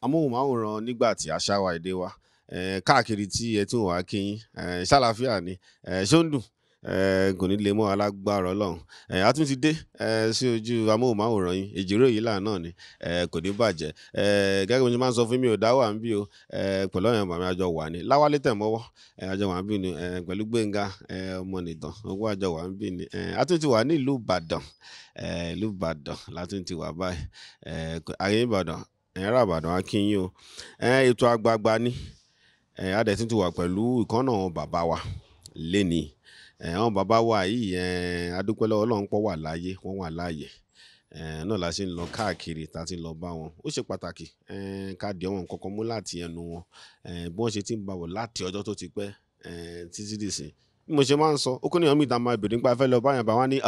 amóhùnmáwòrán Nigbati àṣà wa èdè wa káàkiri tí ẹ tún wà kíyìn ṣàlàáfíà ni ṣó ń dùn kò ní lè mọ́ alágbára Ọlọ́run a tún ti dé sí ojú amóhùnmáwòrán yín èjìrò yìí là náà ni kò ní bàjẹ́ gẹ́gẹ́ bí mo ṣe máa ń sọ fún mi ò dá wà ń bí o pẹ̀lú ọ̀yàn bàmí àjọ wà ní láwálé tẹ̀mọ́wọ́ àjọ wà ń bí ni pẹ̀lú Gbénga ọmọ nìtàn owó àjọ wà ń bí ni a tún ti wà ní ìlú Ìbàdàn látún ti wà báyìí ayé Ìbàdàn ẹ̀rọ Ìbàdàn akínyìn o ètò àgbààgbà ni adẹ̀tún ti wà pẹ̀lú ìkànnà bàbá wa lénìí àwọn bàbá wa yìí adúpẹ́ lọ́wọ́ Ọlọ́run pọ̀ wà láyé wọ́n wà láàyè náà la ṣe ń lọ káàkiri tá a ti ń lọ bá wọn ó ṣe pàtàkì ká di àwọn nǹkan kan mú láti ẹnu wọn bí wọ́n ṣe ti ń bá wọ̀ láti ọjọ́ tó ti pẹ́ títí dìsìn bí mo ṣe máa ń sọ ó kún níyàn mi ìta máa bèrè nípa fẹ́ lọ báyàn bá wá ní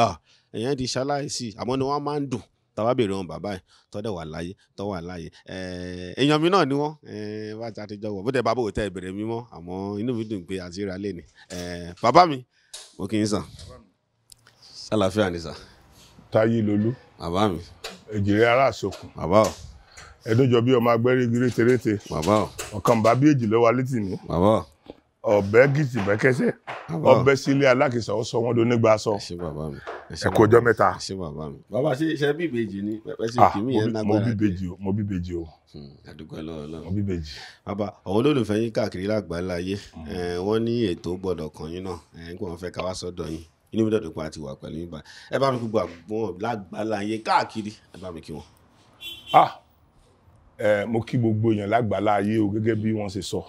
èèyàn ti ṣaláìsí àmọ́ ni wọ́n máa ń dùn tàbá bèrè wọn bàbá ẹ̀ tọ́dẹ̀ wà láyé tọ́ wà láyé èèyàn mi náà ni wọ́n bá ti àtijọ́ wọ̀ bó tẹ̀ bá bò tẹ́ ìbèrè mi mọ́ àmọ́ inú mi dùn pé àti ìrà lè ní bàbá mi mo kì í sàn ṣàlàáfíà ni sà. Táyé lolú bàbá mi. èjìrè ará àsokùn bàbá o. ẹdúnjọ bí ọmọ agbẹ́rẹ́ gírí térété bàbá o. ọ̀kan bá bí èjì lọ́wọ́ létí ní. bàbá o. ọ̀bẹ gìtì bẹ́kẹ́sẹ́ ọbẹ̀ sílé alákìsà ó sọ wọ́n ló nígbà sọ. ẹ ṣé bàbá mi. ẹ kú ọjọ́ mẹ́ta. ẹ ṣé bàbá mi. bàbá ṣe bí ìbejì ni pẹpẹ sí kìmí yẹn lágbára. mo bí ìbejì o. àdúgbò lọ́wọ́ mo bí ìbejì. bàbá àwọn olólùfẹ́ yín káàkiri lágbàláyé wọ́n ní ètò gbọ́dọ̀ kàn yín náà kí wọ́n fẹ́ ká wá sọ́dọ̀ yín inú mi dọ̀dọ̀ pé a ti wà pẹ̀lú yín báyìí ẹ bá mi gbogbo àgbọ̀n lágbàláyé káàkiri ẹ bá mi kí wọn. mo kí gbogbo èèyàn lágbàláyé o gẹ́gẹ́ bí wọ́n ṣe sọ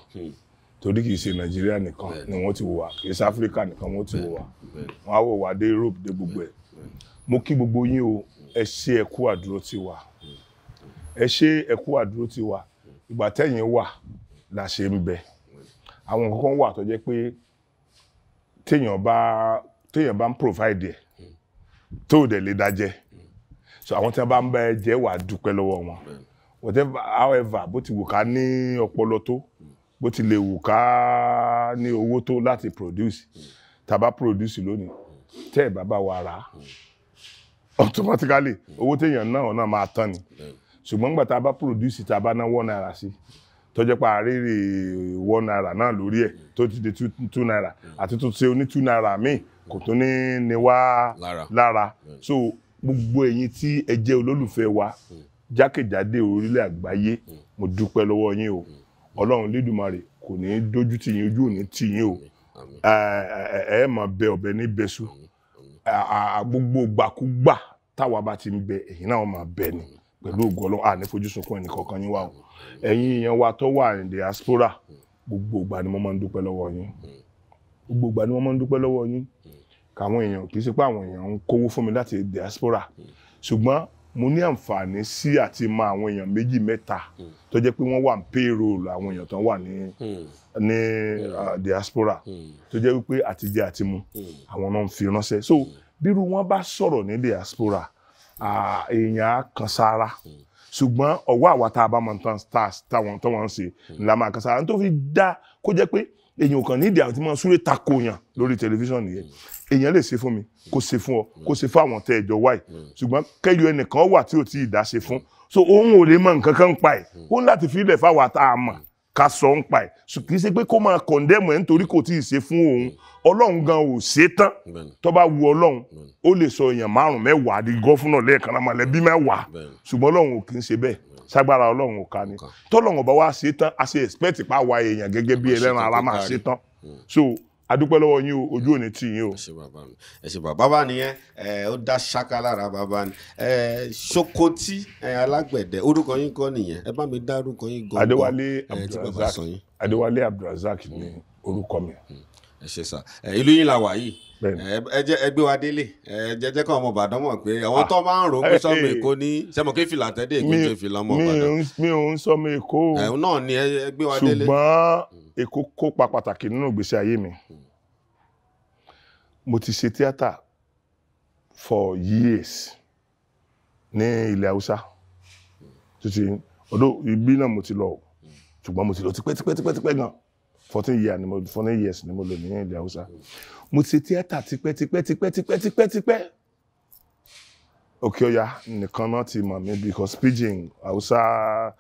torí kìí ṣe Nàìjíríà nìkan ni wọ́n ti wò wá kìí ṣe Áfíríkà nìkan wọ́n ti wò wá wọ́n á wò wá dé Europe dé gbogbo ẹ̀ mo kí gbogbo yín o ẹ ṣé ẹ kú àdúró tì wá ẹ ṣé ẹ kú àdúró tì wá ìgbà tẹ́yìn wà la ṣe ń bẹ àwọn nǹkan kan wà tó jẹ́ pé téèyàn bá ń provide ẹ̀ tó dẹ̀ lè dájẹ́ so àwọn tí wọ́n bá ń bá ẹ jẹ́ wà dúpẹ́ lọ́wọ́ wọn whatever however bó ti wù ká ní ọpọlọ tó bó ti lè wù ká ní owó tó láti produce tàbá produce lónìí tẹ́ ẹ̀ bàbá wa rà automatically owó téèyàn náà máa tán ni ṣùgbọ́n nígbà tá a bá produce tá a bá ná 1 naira sí tó jẹ́ pa àrírí 1 naira náà lórí ẹ̀ tó ti di 2 naira àti tó ṣe oní 2 naira míì kò tó ní wá lára so gbogbo ẹ̀yin tí ẹ jẹ́ olólùfẹ́ wa jákèjádé orílẹ̀ àgbáyé mo dúpẹ́ lọ́wọ́ yín o Ọlọ́run Lédùmarè kò ní dójú tì yín ojú ò ní tì yín o ẹ máa bẹ ọ̀bẹ ní bẹ́sù gbogbo gbàkúgbà táwa bá ti ń bẹ ẹ̀yin náà máa bẹ ni pẹ̀lú ògo Ọlọ́run à ní fojú sunkún ẹnì kọ̀ọ̀kan yín wá o ẹ̀yin èèyàn wa tó wà ní diaspora gbogbo ìgbà ni mo máa ń dúpẹ́ lọ́wọ́ yín gbogbo ìgbà ni mo máa ń dúpẹ́ lọ́wọ́ yín káwọn èèyàn kì í ṣe pé àwọn èèyàn ń kówó fún mi láti diaspora ṣùgbọ́n mo ní àǹfààní sí àti mọ àwọn èèyàn 2 mẹ́ta tó jẹ́ pé wọ́n wà ní payroll àwọn èèyàn tó wà ní diaspora tó jẹ́ wípé àtijẹ àti mu àwọn náà ń fi ránṣẹ́ so bírú wọn bá sọ̀rọ̀ ní diaspora èèyàn á kan sára ṣùgbọ́n ọwọ́ àwa tá a bá mọ táwọn tó wọ́n ń ṣe ńlá máa kan sára tó fi dá kó jẹ́ pé èèyàn kan nídìí àwọn tí wọ́n súré tako yàn lórí tẹlifíṣàn nìyẹn èèyàn lè ṣe fún mi kó ṣe fún ọ kó ṣe fún àwọn tẹ ẹjọ wáyé ṣùgbọ́n kẹyọ ẹnìkan wà tí ò tí ì dá ṣe fún so òun ò lè mọ nǹkan kan ń pa ẹ̀ ó ń láti fi ilẹ̀ fáwọn tá a mọ̀ ká sọ ń pa ẹ̀ kì í ṣe pé kó máa kọ̀ndẹ́mù ẹ̀ nítorí kò tí ì ṣe fún òun Ọlọ́run gan ò ṣe tán tó bá wu Ọlọ́run ó lè sọ èèyàn 5 10 di gọ́fúnà lẹ́ẹ̀kan náà mọ̀lẹ́bí 10 ṣùgbọ́n Ọlọ́run ò kì í ṣe bẹ́ẹ̀ sagbára Ọlọ́run ò ká ní tọ́lọ́run ọba wa ṣe tán a ṣe expect pa wa èèyàn gẹ́gẹ́ bí ẹlẹ́ran ara máa ṣe tán so adúpẹ́ lọ́wọ́ yín o ojú òní tì yín o. ẹ ṣé bàbá nìyẹn ó dá ṣáká lára bàbá ni Sokoti Alagbede orúkọ yín kọ́ nìyẹn ẹ bá mi dá orúkọ yín gan-an. Adewale Abdulrazak ni orúkọ mi. ẹ ṣé sà ìlú yín la wà yìí ẹ gbé wa délé jẹjẹ kan ọmọ Ìbàdàn mọ̀ pé àwọn tó máa ń rò pé sọmọ Èkó ní sẹmọ kí fìlà tẹdẹ èkó jẹ fìlà ọmọ Ìbàdàn. mi ò ń sọmọ Èkó náà ni ẹ gbé wa délé. ṣùgbọ́n Èkó kópa pàtàkì nínú ìgbésí ayé mi mo ti ṣe tíátà for years ní ilẹ̀ Haúsá títí ọdún ibi náà mo ti lọ ṣùgbọ́n mo ti lọ tipẹ́ gan 14 years ni mo lò ní ilẹ̀ Haúsá mo ti ṣe tíátà tipẹ́ òkè ọya nìkan náà ti mọ̀ mí because pidgin Hausa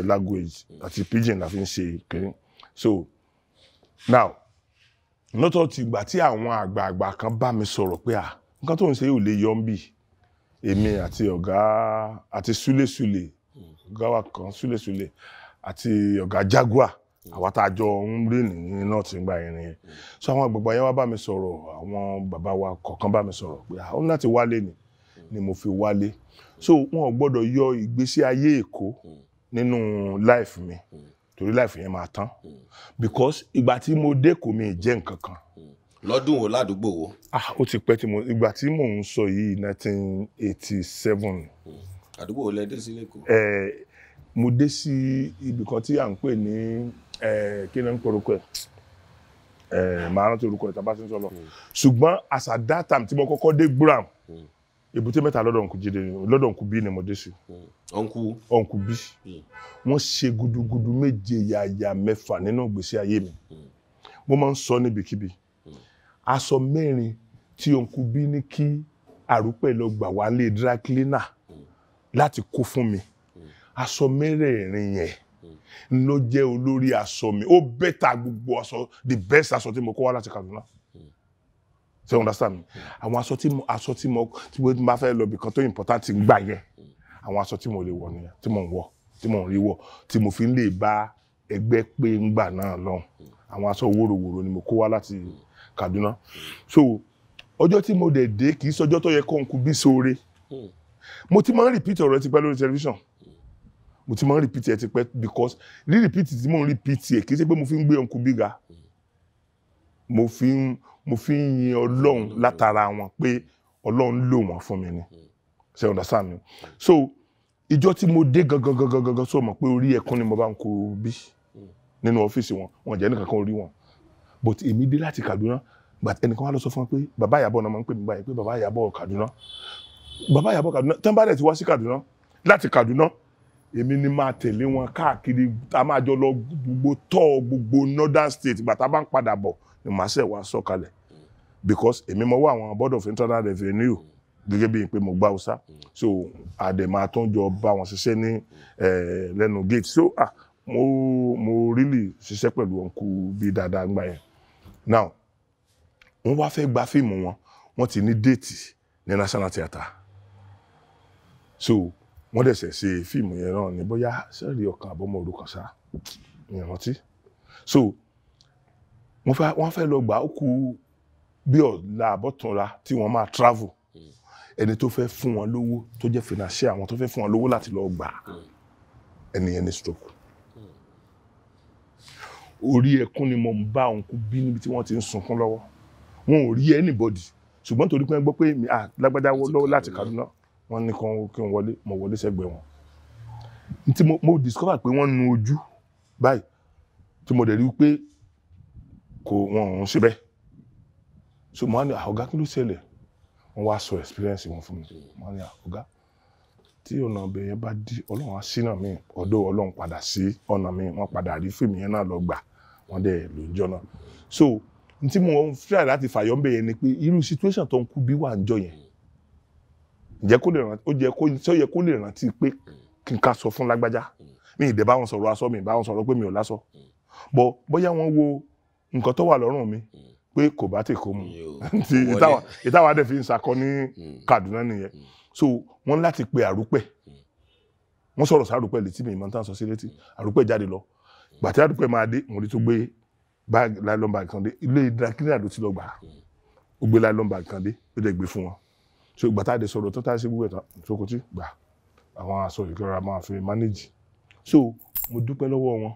language àti pidgin la fi ń ṣe kiri. So now lọ́tọ̀ ti gbà tí àwọn àgbààgbà kan bá mi sọ̀rọ̀ pé nǹkan tó ń ṣe ò lè yọ ń bì èmi àti ọ̀gá àti súlẹ̀súlẹ̀ ọ̀gá wa kan súlẹ̀súlẹ̀ àti ọ̀gá Jaguar àwa tá a jọ ń rí ní náà ti ń gba irin yẹn. So àwọn àgbààgbà yẹn wá bá mi sọ̀rọ̀ àwọn bàbá wa kọ̀ọ̀kan bá mi sọ̀rọ̀ pé ó ní láti wálé ni mo fi wálé. So wọn ò gbọ́dọ̀ yọ ìgbésí ayé Èkó nínú life mi torí life yẹn máa tán because ìgbà tí mo dé kò mi jẹ́ nǹkan kan. Lọ́dún wo ládùúgbò wo? Ó ti pẹ́ tí ìgbà tí mò ń sọ yìí 1987. Àdúgbò wo lẹ dé sí l'Ékòó? Mo dé sí ibì kan tí à ń pè ní kí ni ń porúkọ ẹ̀ màá rántí orúkọ ẹ̀ tá bá ti ń sọ lọ. Ṣùgbọ́n as at that time tí mo kọ́kọ́ dé Gbúràm Èbúté Mẹ́ta lọ́dọ̀ Uncle Jídé lọ́dọ̀ Uncle B ni mo dé sí. Uncle B. Wọ́n ṣe gudugudu méje yàyà mẹ́fà nínú ìgbésí ayé mi. Mo máa ń sọ níbikíbi. Aṣọ mẹ́rin tí Uncle B ní kí Àrúpẹ̀ lọ gbà wá lé dry cleaner láti kó fún mi. Aṣọ mẹ́rẹ̀ẹ̀rin yẹn ló jẹ́ olórí aṣọ mi. Ó bẹ́tà gbogbo aṣọ the best aṣọ tí mo kó wá láti Kaduna. So understand me? Àwọn aṣọ tí mo bá fẹ́ lọ bìkan tó important ń gbà yẹn. Àwọn aṣọ tí mo lè wọ̀ nìyẹn, tí mo ń wọ̀, tí mo ń rí wọ̀, tí mo fi ń lè bá ẹgbẹ́ pé ń gbà náà lọ. Àwọn aṣọ wòròwòrò ni mo kó wá láti Kaduna. So ọjọ́ tí mo dé kì í sọjọ́ tó yẹ kó Uncle B sóore. Mo ti máa ń repeat ọ̀rọ̀ ti pẹ́ lórí television. Mo ti máa ń repeat ẹ̀ ti pẹ́ because repeat tí mo ń repeat ẹ̀ kì í ṣe pé mo fi ń gbé Uncle B ga. Mo fi ń yin Ọlọ́run látara wọn pé Ọlọ́run lò wọ́n fún mi ni. Ṣé understand me? So ìjọ́ tí mo dé gangan sọ mọ̀ pé orí ẹkún ni mo bá ń kó bí nínú ọ́fíìsì wọn jẹ́ nìkan kan orí wọn. But èmi dé láti Kaduna but ẹnìkan wá lọ sọ fún wọn pé bàbá Ìyábọ̀ náà máa ń pè mí báyìí pé bàbá Ìyábọ̀ Kaduna. Bàbá Ìyábọ̀ Kaduna tán bá dẹ̀ ti wá sí Kaduna láti Kaduna èmi ni máa tẹ̀lé wọn káàkiri a máa jọ lọ gbogbo northern state ìgbà tá a bá ń padà bọ̀ ni màá ṣẹ̀ wá sọ̀kalẹ̀ because èmi mo wá àwọn board of internal revenue gẹ́gẹ́ bí pé mo gbá Hausa so àdèmà tó ń jọ bá wọn ṣiṣẹ́ ní lẹ́nu gate so mo really ṣiṣẹ́ pẹ̀lú Uncle B dáadáa gbà yẹn. Now wọ́n wá fẹ́ gba fíìmù wọ́n ti ní déètì ní National Theatre so wọ́n dẹ̀ ṣe fíìmù yẹn náà ní bóyá sẹ́ẹ̀rì ọkàn àbọ̀mọ̀ orúkọ sá ìrántí so wọ́n fẹ́ lọ gbà ó kù bí ọ̀la àbọ̀túnla tí wọ́n máa travel ẹni tó fẹ́ fún wọn lówó tó jẹ́ financial àwọn tó fẹ́ fún wọn lówó láti lọ gbà ẹni yẹn ní stroke. Orí ẹkún ni mo ń bá Uncle B níbi tí wọ́n ti ń sunkún lọ́wọ́ wọn ò rí anybody ṣùgbọ́n torí pé wọ́n gbọ́ pé lágbájá lọ́wọ́ láti Kaduna wọ́n ní kí n wọlé mo wọlé sẹ́gbẹ̀ẹ́ wọn. Tí mo discover pé wọ́n nu ojú báyìí tí mo dẹ̀ rí pé wọ́n ń ṣe bẹ́ẹ̀ so mo á ní ọ̀gá kí ló ṣẹlẹ̀ wọ́n wá sọ experience wọn fún mi mo á ní ọ̀gá tí ọ̀nà ọbẹ̀ yẹn bá dí Ọlọ́run á ṣínà mi ọ̀dọ̀ Ọlọ́run padà sí ọ̀nà mi wọ́n padà rí fíìmù yẹn náà lọ gbà wọ́n dẹ̀ ló ń jọ náà so tí mo ń fẹ́ láti fàyọ́ bẹ̀ yẹn ni pé irú situation tó ń kú bí wà ń jọ yẹn ǹjẹ́ kó lè rántí ó yẹ kó lè rántí pé kí n ká sọ fún lágbájá mi ìdẹ̀ bá wọn sọ̀rọ̀ aṣọ mi bá wọn sọ̀rọ̀ pé mi ò láṣọ bọ̀ bóyá wọ́n wo nǹkan tó wà lọ́rùn mi pé kò bá tè kó mu ìtawà dẹ̀ fi ń sakọ ní Kaduna nìyẹn so wọ́n láti pe Àrúpẹ̀ wọ́n sọ̀rọ̀ sí Àrúpẹ̀ létí mi ìmọ̀ tán sọ sí létí Àrúpẹ̀ jáde lọ gbàtí Àrúpẹ̀ máa dé mo rí tó gbé báàgì nylon bag kan dé ilé ìdákínà ló ti lọ gbà ó gbé nylon bag kan dé ó dẹ̀ gbé fún wọn so gbàtà dé sọ̀rọ̀ tó tá sí gbogbo ẹ̀tàn Sokoti gbà àwọn aṣọ ìkẹrẹ máa fi manage so mo dúpẹ́ lọ́wọ́ wọn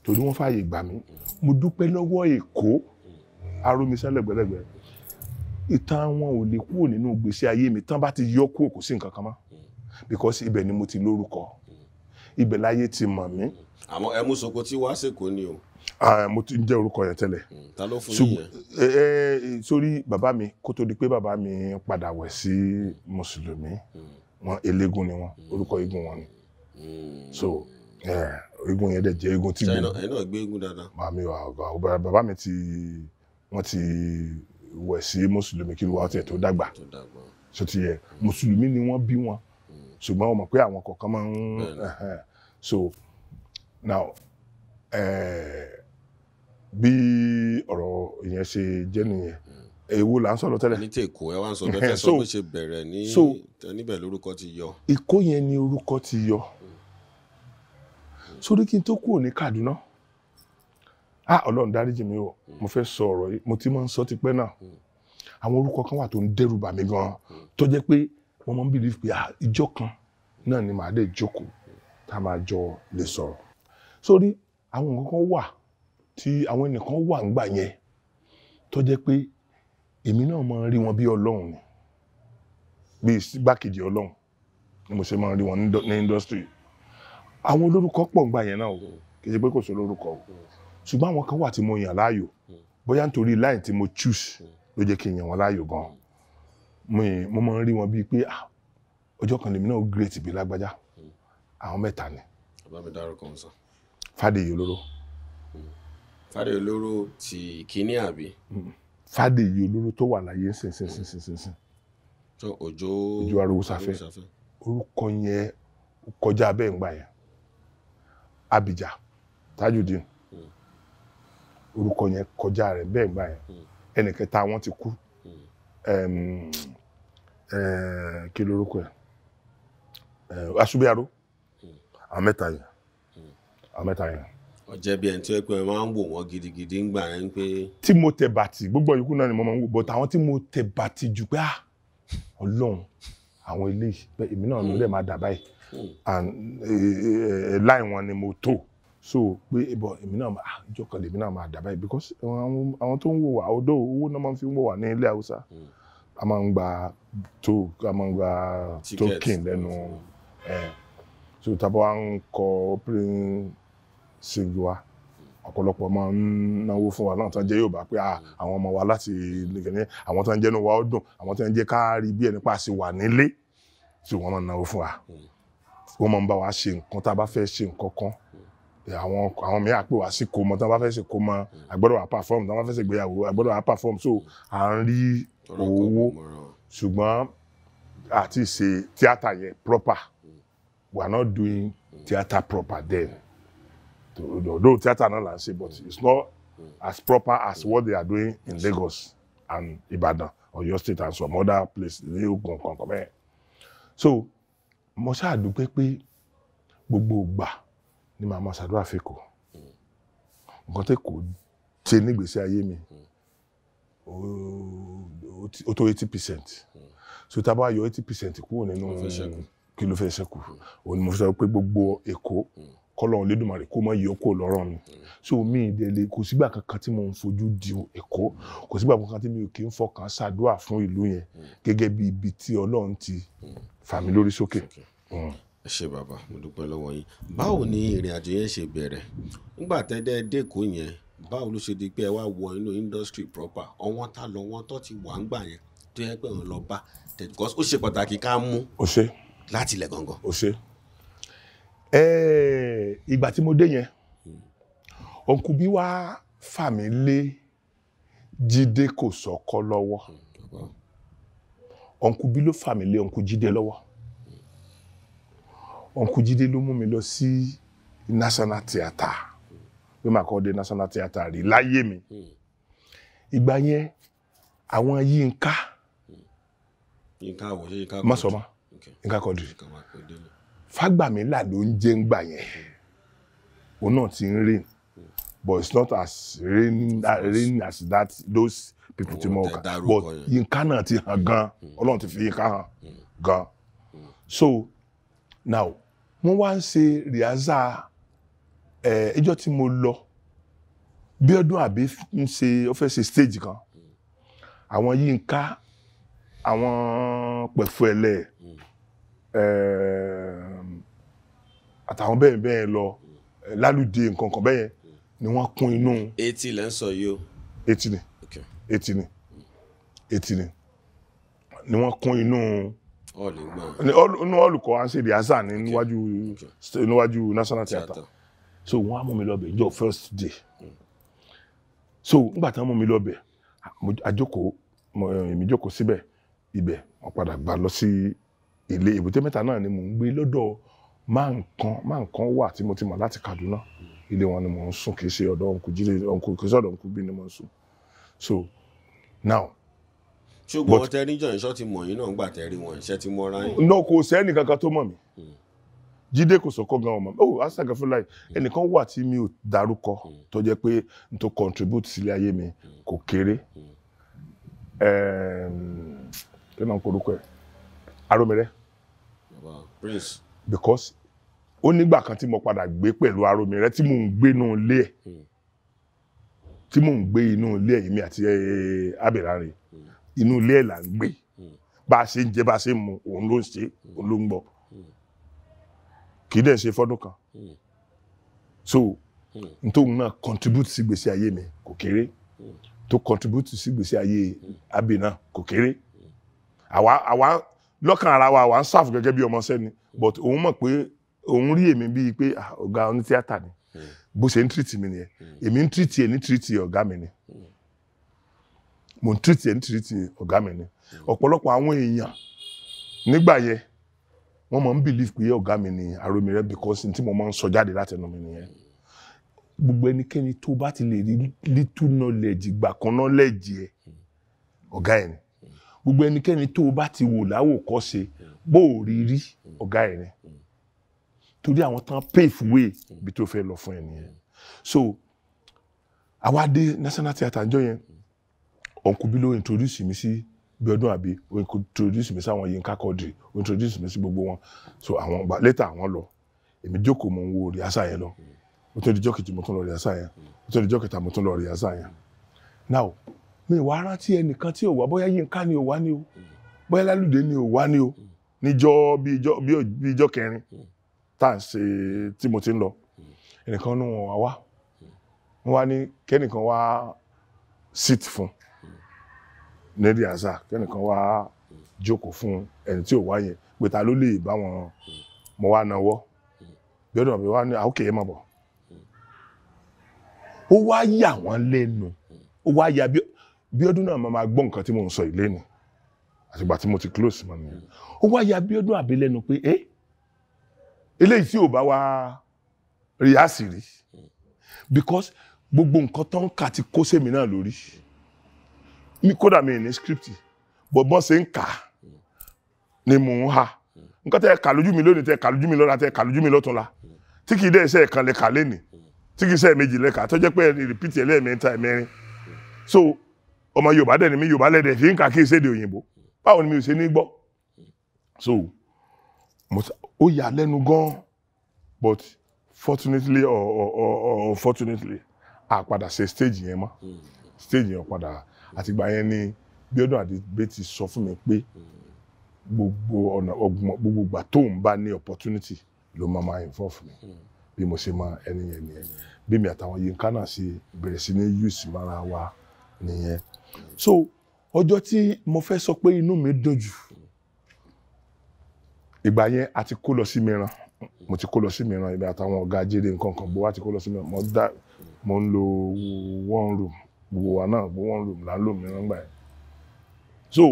torí wọ́n fààyè gbà mí mo dúpẹ́ lọ́wọ́ Èkó arómisẹ́ lẹ́gbẹ̀lẹ́gbẹ̀ ìtàn wọn ò lè kúrò nínú ìgbésí ayé mi tán bá ti yọ kúrò kò sí nǹkan kan mọ́ because ibẹ̀ ni mo ti lórúkọ ibẹ̀ láyé ti mọ̀ mí. àmọ́ ẹ mú Sokoti wá sèkó ni o. mo ti ń jẹ́ orúkọ yẹn tẹ́lẹ̀. ta ló fún yín yẹn. sórí bàbá mi kó tó di pé bàbá mi padà wẹ̀ sí mùsùlùmí wọn eléégún ni wọn orúkọ eégún wọn ni so eégún yẹn dẹ̀ jẹ́ eégún tí ẹ náà gbé eégún dáadáa. bàbá mi wọ́n ti wẹ̀ sí mùsùlùmí kí wọ́n tẹ̀ tó dàgbà so ti yẹ mùsùlùmí ni wọ́n bí wọn ṣùgbọ́n wọ́n mọ̀ pé àwọn kọ̀ọ̀kan máa ń so now bí ọ̀rọ̀ ìyẹn ṣe jẹ́ nìyẹn èwo là ń sọ̀rọ̀ tẹ́lẹ̀. ní tèkó ẹ wá ń sọ bẹ́ẹ̀ sọ bó ṣe bẹ̀rẹ̀ ní níbẹ̀ lórúkọ ti yọ. Èkó yẹn ni orúkọ ti yọ sórí kí n tó kúrò ní Kaduna Ọlọ́run dáríjì mi o mo fẹ́ sọ ọ̀rọ̀ yìí mo ti máa ń sọ tipẹ́ náà àwọn orúkọ kan wà tó ń dẹ́rù bà mí gan tó jẹ́ pé wọ́n máa ń believe pé ìjọ kan náà ni màá dé jókòó tá a máa jọ lè sọ̀rọ̀ sórí àwọn nǹkan kan wà tí àwọn ẹnìkan wà ńgbà yẹn tó jẹ́ pé èmi náà máa ń rí wọn bí Ọlọ́run ni bí gbákejì Ọlọ́run ni mo ṣe máa ń rí wọn ní industry àwọn olórúkọ pọ̀ ńgbà yẹn náà o kì í ṣe pé kò sí olórúkọ o ṣùgbọ́n àwọn kan wà tí mo yàn láàyò bóyá nítorí line tí mo choose ló jẹ́ kí n yàn wọn láàyò gan mo máa ń rí wọn bíi pé ọjọ́ kan lèmi náà great bí lágbájá àwọn mẹ́ta ni. bàbá mi dárúkọ wọn sọ. Fádèyí Olóró. Fádèyí Olóró ti kíní àbí. Fádèyí Olóró tó wà láyé sìn. Òjó Arówósáfẹ́ orúkọ yẹn kọjá bẹ́ẹ̀ ńgbà yẹn Abija Tajudeen orúkọ yẹn kọjá rẹ̀ bẹ́ẹ̀ ńgbà yẹn ẹnìkẹta wọn ti kú kí lorúkọ ẹ̀ Asubiaro àwọn mẹ́ta yẹn. ọjẹ́ bí ẹni tí wọ́n máa ń wò wọ́n gidigidi ń gbà yẹn pé. tí mo tẹ̀ bàtì gbogbo ìkú náà ni mo máa ń wò bọ́tà àwọn tí mo tẹ̀ bàtì jù pé Ọlọ́run àwọn ilé pé èmi náà ló lè máa dà báyìí and láì wọn ni mo tó so pé èmi náà ìjọ kan lèmi náà máa dà báyìí because àwọn tó ń wò wá odò owó náà máa ń fi wò wá ní ilé Haúsá a máa ń gba token lẹ́nu so tábà wá ń kọ opening single wa ọ̀pọ̀lọpọ̀ máa ń náwó fún wa náà tán jẹ́ Yorùbá pé àwọn ọmọ wa láti nìkẹ́ni àwọn tán jẹ́nu wa ó dùn àwọn tán jẹ́ ká rí bí ẹni pa sí wà nílé tí wọ́n máa ń náwó fún wa wọ́n máa ń bá wa ṣe nǹkan tá a bá fẹ́ ṣe nǹkan kan àwọn mìíràn pè wá sí kómọ tá a bá fẹ́ ṣe kómọ àgbọ́dọ̀ wá perform tá a bá fẹ́ ṣe ìgbéyàwó àgbọ́dọ̀ wá perform so à ń rí owó ṣùgbọ́n àti ṣe tíátà yẹn proper we are not doing theatre proper then though theatre náà là ń ṣe but it's not as proper as what they are doing in Lagos and Ibadan Oyo State and some other places ní ogun kankan bẹ́ẹ̀ so mo ṣáà dúpẹ́ pé gbogbo ìgbà ni màá máa ṣàdúrà fẹ́kọ̀ nǹkan tẹ́ kò ṣe nígbésí ayé mi ó tó 80% so tá a bá yọ 80% kúrò nínú kí ló fẹ́ ṣẹ́kù òun ni mo fi sọ pé gbogbo Èkó kọ́lọ́run Olódùmarè kó mọ́ yìí ó kò lọ́rọ̀ mi so mi ìdẹ̀lẹ̀ kò sígbà kankan tí mo ń fojú di Èkó kò sígbà kankan tí mi ò kí ń fọkàn ṣàdúrà fún ìlú yẹn gẹ́gẹ́ bí ibi tí Ọlọ́run ti fà mí lórí sókè. ẹ ṣé bàbá mo dúpẹ́ lọ́wọ́ yín báwo ni ìrìn àjò yẹn ṣe bẹ̀rẹ̀ nígbà tẹ́dẹ́ dẹ́kọ̀ yẹn báwo ló ṣe di pé ẹ wá wọ inú industry proper ọwọ́n tá lọ wọ́n tó ti wà ń gbà yẹn tó yẹ pé òun lọ bá because ó ṣe pàtàkì ká mú láti ilẹ̀ gangan. ó ṣe ìgbà tí mo dé yẹn òǹkù bí wá fà mí lé Jídé kò sọ́kọ́ lọ́wọ́ òǹkù bí ló fà mí lé òǹkù Jídé lọ́wọ́ òǹkù Jídé ló mú mi lọ sí National Theatre pé màá kọ́ dé National Theatre rí láyé mi ìgbà yẹn àwọn Yínká mọ́sọ̀mọ́ Yínká Quadri Fágbàmílà ló ń jẹ́ ńgbà yẹn òun náà ti ń rìn but it's not as rain as that those people tí mo kà but Yínká náà ti hàn gan Ọlọ́run ti fi Yínká hàn gan so now wọ́n wá ń ṣe rìhásà ìjọ tí mo lọ bí ọdún àbí ń ṣe ó fẹ́ ṣe stage kan àwọn Yínká àwọn Pẹ̀fúẹ̀lẹ̀ àtàwọn bẹ́ẹ̀ bẹ́ẹ̀ lọ Lálùdé nǹkan kan bẹ́ẹ̀ ni wọ́n kún inú 80 lẹ́ ń sọ yìí o 80 ni wọ́n kún inú olùkọ́ à ń ṣe rìhásà níwájú National Theatre so wọ́n á mú mi lọ́bẹ̀ ìjọ first day so nígbà tí wọ́n mú mi lọ́bẹ̀ èmi jókòó síbẹ̀ ibẹ̀ wọ́n padà gbà lọ sí ilé Èbúté Mẹ́ta náà ni mò ń gbé lọ́dọ̀ máa nǹkan wà tí mo ti mọ̀ láti Kaduna ilé wọn ni mò ń sùn kì í ṣe ọ̀dọ̀ ọ̀nkù jíire ọ̀nkù kì í ṣe ọ̀dọ̀ ọ̀nkù bí ni mò ń sùn so now. ṣùgbọ́n wọn tẹ níjọ iṣọ́ ti mọ̀ yín náà gbà tẹ rí wọn iṣẹ́ ti mọ́ra yín. no kò sẹ́ni kankan tó mọ̀ mí Jídé kò sọ́kọ́ gan ọmọ oh asagafulai ẹnìkan wà tí mi ò dárúkọ tó jẹ́ pé n tó contribute sílé ayé mi kò kéré kí náà korúkọ ẹ̀ Aromire Prince because ó nígbà kan tí mo padà gbé pẹ̀lú Aromire tí mò ń gbé inú ilé ẹ̀ tí mò ń gbé inú ilé ẹ̀ èmi àti Abẹ́rẹ́ inú ilé ẹ̀ là ń gbé bá a ṣe ń jẹ bá a ṣe ń mu òun ló ń ṣe òun ló ń gbọ́ kì í dẹ̀ ṣe fọ́dún kan so nítorí náà contribute sí gbèsè ayé mi kò kéré tó contribute sí gbèsè ayé Abẹ́ náà kò kéré àwa lọ́kàn ara wa àwa ń sáfù gẹ́gẹ́ bí ọmọ sẹ́ni but òun mọ̀ pé òun rí èmi bíi pé ọ̀gá onítíátà ni bó ṣe ń tírìtì mi nìyẹn èmi ń tírìtì ẹ̀ ní tírìtì ọ̀gá mi ni mo ń tírìtì ẹ̀ ní tírìtì ọ̀gá mi ni ọ̀pọ̀lọpọ̀ àwọn èèyàn nígbà yẹn wọ́n máa ń believe pé ọ̀gá mi ni Aromire because tí mo máa ń sọ jáde láti ẹnu mi nìyẹn gbogbo ẹnikẹ́ni tó bá ti lè rí little knowledge ìgbà kan knowledge ẹ̀ ọ̀gá ẹ̀ ni gbogbo ẹnikẹ́ni tó bá ti wò láwòkọ́ṣe bó ò rí rí ọ̀gá ẹ̀ ni torí àwọn tán pave way bí tó fẹ́ lọ fún ẹ nìyẹn so àwa dé National Theatre ńjọ́ yẹn Uncle Bilo introduce mi sí Bíọ́dún Àbí ó introduce mi sí àwọn Yínká Quadri ó introduce mi sí gbogbo wọn so àwọn gbà later àwọn lọ èmi jókòó mo ń wo rìásà yẹn lọ ó tó di jọ́ kejì mo tún lọ rìásà yẹn ó tó di jọ́ kẹta mo tún lọ rìásà yẹn now mi wá rántí ẹnìkan tí ò wá bóyá Yínká ni ò wá ni o bóyá Lálùdé ni ò wá ni o níjọ́ bí ìjọ́ kẹrin tá à ń ṣe tí mo ti ń lọ ẹnìkan ní wọn wá wọn wá ní kẹ́nìkan wá sit fún ní rìásà kẹ́nìkan wá jókòó fún ẹni tí ò wá yẹn pé ta ló lè bá wọn mo wá náwó Bíọ́dún Àbí wá ní àókè ẹ má bọ̀ ó wá yà wọ́n lẹ́nu ó wá yà Bíọ́dún náà máa gbọ́ nǹkan tí mo ń sọ ilé ni àtìgbà tí mo ti close mọ́ mi ó wá yà Bíọ́dún Àbí lẹ́nu pé eléyìí tí ò bá wá rí àṣírí because gbogbo nǹkan tó ń kà ti kó sèmi náà lórí mi kódà mi ní script bọ́n ṣe ń kà ni mò ń ha nǹkan tẹ́ kà lójú mi lónìí tẹ́ kà lójú mi lọ́la tẹ́ kà lójú mi lọ́túnla tí kì í dẹ́ iṣẹ́ ìkànnì kà lẹ́nìí tí kì í ṣe méjì lẹ́ka tó jẹ́ pé repeat ẹlẹ́ẹ̀mẹ́ta ẹ̀mẹ́rin so ọmọ Yorùbá dẹ̀ ni mi Yorùbá lẹ́dẹ̀ fi ń kà kí ìṣèdè òyìnbó báwo ni mi ò ṣe ní gbọ́ so ó yà lẹ́nu gan but fortunately or unfortunately a padà ṣe stage yẹn mọ́ stage yẹn padà àtìgbà yẹn ni Bíọ́dún Àbí ti sọ fún mi pé gbogbo ọ̀nà ọgbọ̀n gbogbo ìgbà tó ń bá ní opportunity ló máa involve mi bí mo ṣe máa ẹni yẹn nìyẹn bí mi àtàwọn Yínká náà ṣe bẹ̀rẹ̀ sí ní use mara wa nìyẹn so ọjọ́ tí mo fẹ́ sọ pé inú mi dùn jù ìgbà yẹn a ti kó lọ sí Mìíràn mo ti kó lọ sí Mìíràn ibi àtàwọn ọ̀gá Jẹ́dé nǹkan kan bó wá ti kó lọ sí Mìíràn mo ń lo one room gbogbo wa náà bó one room là ń lò Mìíràn gbà yẹn so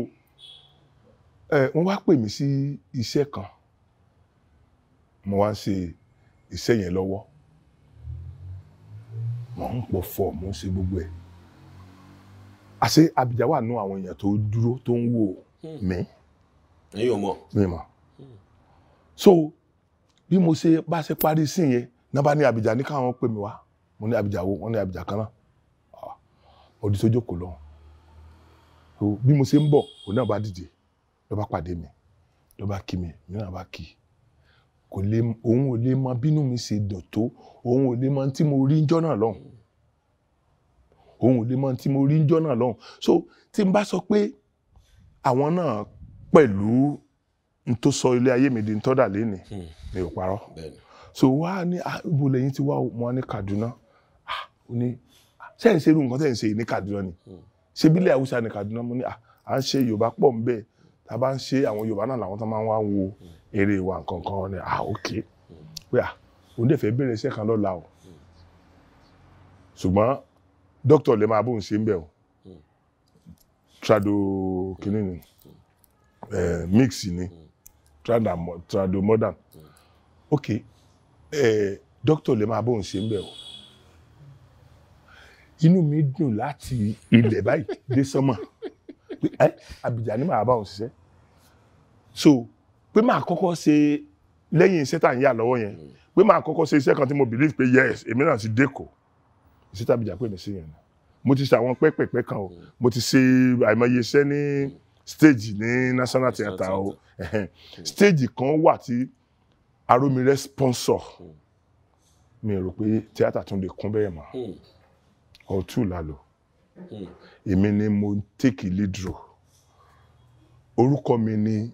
wọ́n wá pè mí sí iṣẹ́ kan mo wá ń ṣe iṣẹ́ yẹn lọ́wọ́ mo ń pọ̀ fọ́ mo ń ṣe gbogbo ẹ̀ àṣé Abidjan wà nú àwọn èèyàn tó dúró tó ń wò mí ẹ̀yin ò mọ̀ mi mọ̀ so bí mo ṣe bá ṣe parí sí yẹn náà bá ní Abidjan ní káwọn pè mí wá mo ní Abidjan wo wọ́n ní Abidjan kan náà mo di sójú kò lọ so bí mo ṣe ń bọ̀ òun náà bá dìde ló bá pàdé mi ló bá kí mi mi náà bá kí òun ò lè mọ bínú mi ṣe dùn tó òun ò lè mọ tí mo rí njọ́ náà lọ́hùn òun ò lè mọ tí mo rí njọ́ náà lọ́hùn so tí n bá sọ pé àwọn náà pẹ̀lú n tó sọ ilé ayé mi di n tọ́dà lénìí mi ò parọ́ so wá ní ibo lẹ́yìn tí wá mo ní Kaduna ó ní ṣé ń ṣe irú nǹkan tẹ́ ń ṣe ní Kaduna ni ṣé bílẹ̀ Haúsá ní Kaduna mo ní à ń ṣe Yorùbá pọ̀ ń bẹ́ẹ̀ tá a bá ń ṣe àwọn Yorùbá náà làwọn tó máa ń wá wo eré wa nǹkan kan ni ok pé òun dẹ̀ fẹ́ bẹ̀rẹ̀ iṣẹ́ kan lọ́la o ṣùgbọ́n dókítà lè máa bóun ṣe ń bẹ̀ o trado kìíní ni mix ni trado modern ok doctor lè máa bóun ṣe ń bẹ̀ o inú mi dùn láti ilẹ̀ báyìí dé sánmọ̀ Abidjan ni màá bá òun ṣiṣẹ́ so pé màá kọ́kọ́ ṣe lẹ́yìn iṣẹ́ tá à ń yà lọ́wọ́ yẹn pé màá kọ́kọ́ ṣe iṣẹ́ kan tí mo believe pé yes èmi náà ti dẹ́kọ̀ iṣẹ́ Abidjan pé mi sí yẹn mo ti ṣe àwọn pẹ́pẹ́pẹ́ kan o mo ti ṣe àìmọye iṣẹ́ ní stage ní national theatre o stage kan wà tí Aromire sponsor mi rò pé theatre tún lè kún bẹ́ẹ̀ mọ́ ọ̀tún lálọ́ èmi ni mo take lead role orúkọ mi ni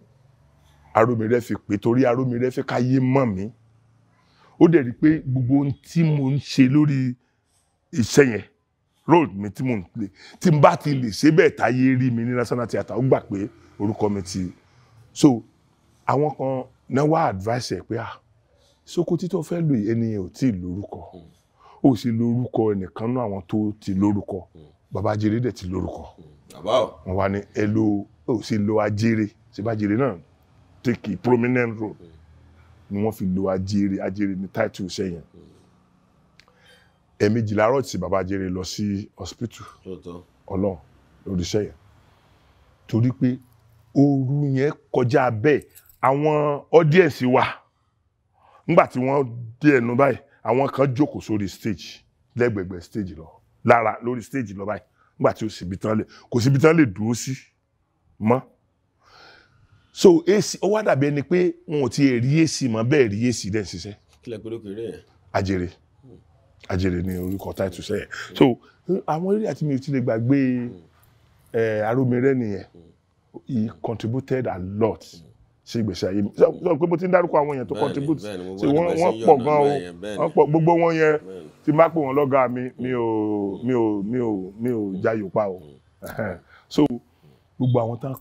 Aromire fi pé torí Aromire fẹ́ káyé mọ̀ mí ó dẹ̀ rí pé gbogbo ohun tí mo ń ṣe lórí iṣẹ́ yẹn role mi tí mo ń play tí n bá ti lè ṣe bẹ́ẹ̀ táyé rí mi ní national theatre ó gbà pé orúkọ mi ti so àwọn kan náà wá advice ẹ̀ pé Sokoti tó fẹ́ lò ẹni ò tí ì lórúkọ ó sì lórúkọ ẹnìkan náà àwọn tó ti lórúkọ bàbá Ajere dẹ̀ ti lórúkọ wọn wá ní ẹlò ó sì lo Ajere ṣe bá Ajere náà take a prominent role ni wọ́n fi lo Ajere ní title sẹ́yìn ẹ̀ẹ̀mejì láàárọ̀ tí bàbá Ajere lọ sí hospital Ọlọ́run lórí sẹ́yìn torí pé ooru yẹn kọjá bẹ́ẹ̀ àwọn audience wa nígbà tí wọ́n dé ẹnu báyìí àwọn kan jókòó sórí stage lẹ́gbẹ̀gbẹ̀ stage lọ lára lórí stage lọ báyìí nígbà tí kò síbi tán lè dúró sí mọ́ so AC ó wá dàbí ẹni pé wọn ò ti rí AC mọ́ bẹ́ẹ̀ rí AC dẹ̀ ṣiṣẹ́ kílẹ̀ pé lókèrè ẹ̀ Ajere ni orúkọ title sẹ́yìn so àwọn eré àti mi ò ti lè gbàgbé Aromire nìyẹn he contributed a lot sí ìgbésí ayé mi sọ pé mo ti ń dárúkọ àwọn èèyàn tó contribute ṣe wọ́n pọ̀ gan o wọ́n pọ̀ gbogbo wọn yẹn tí má pè wọ́n lọ́gàá mi ò jayò pa o so gbogbo àwọn tá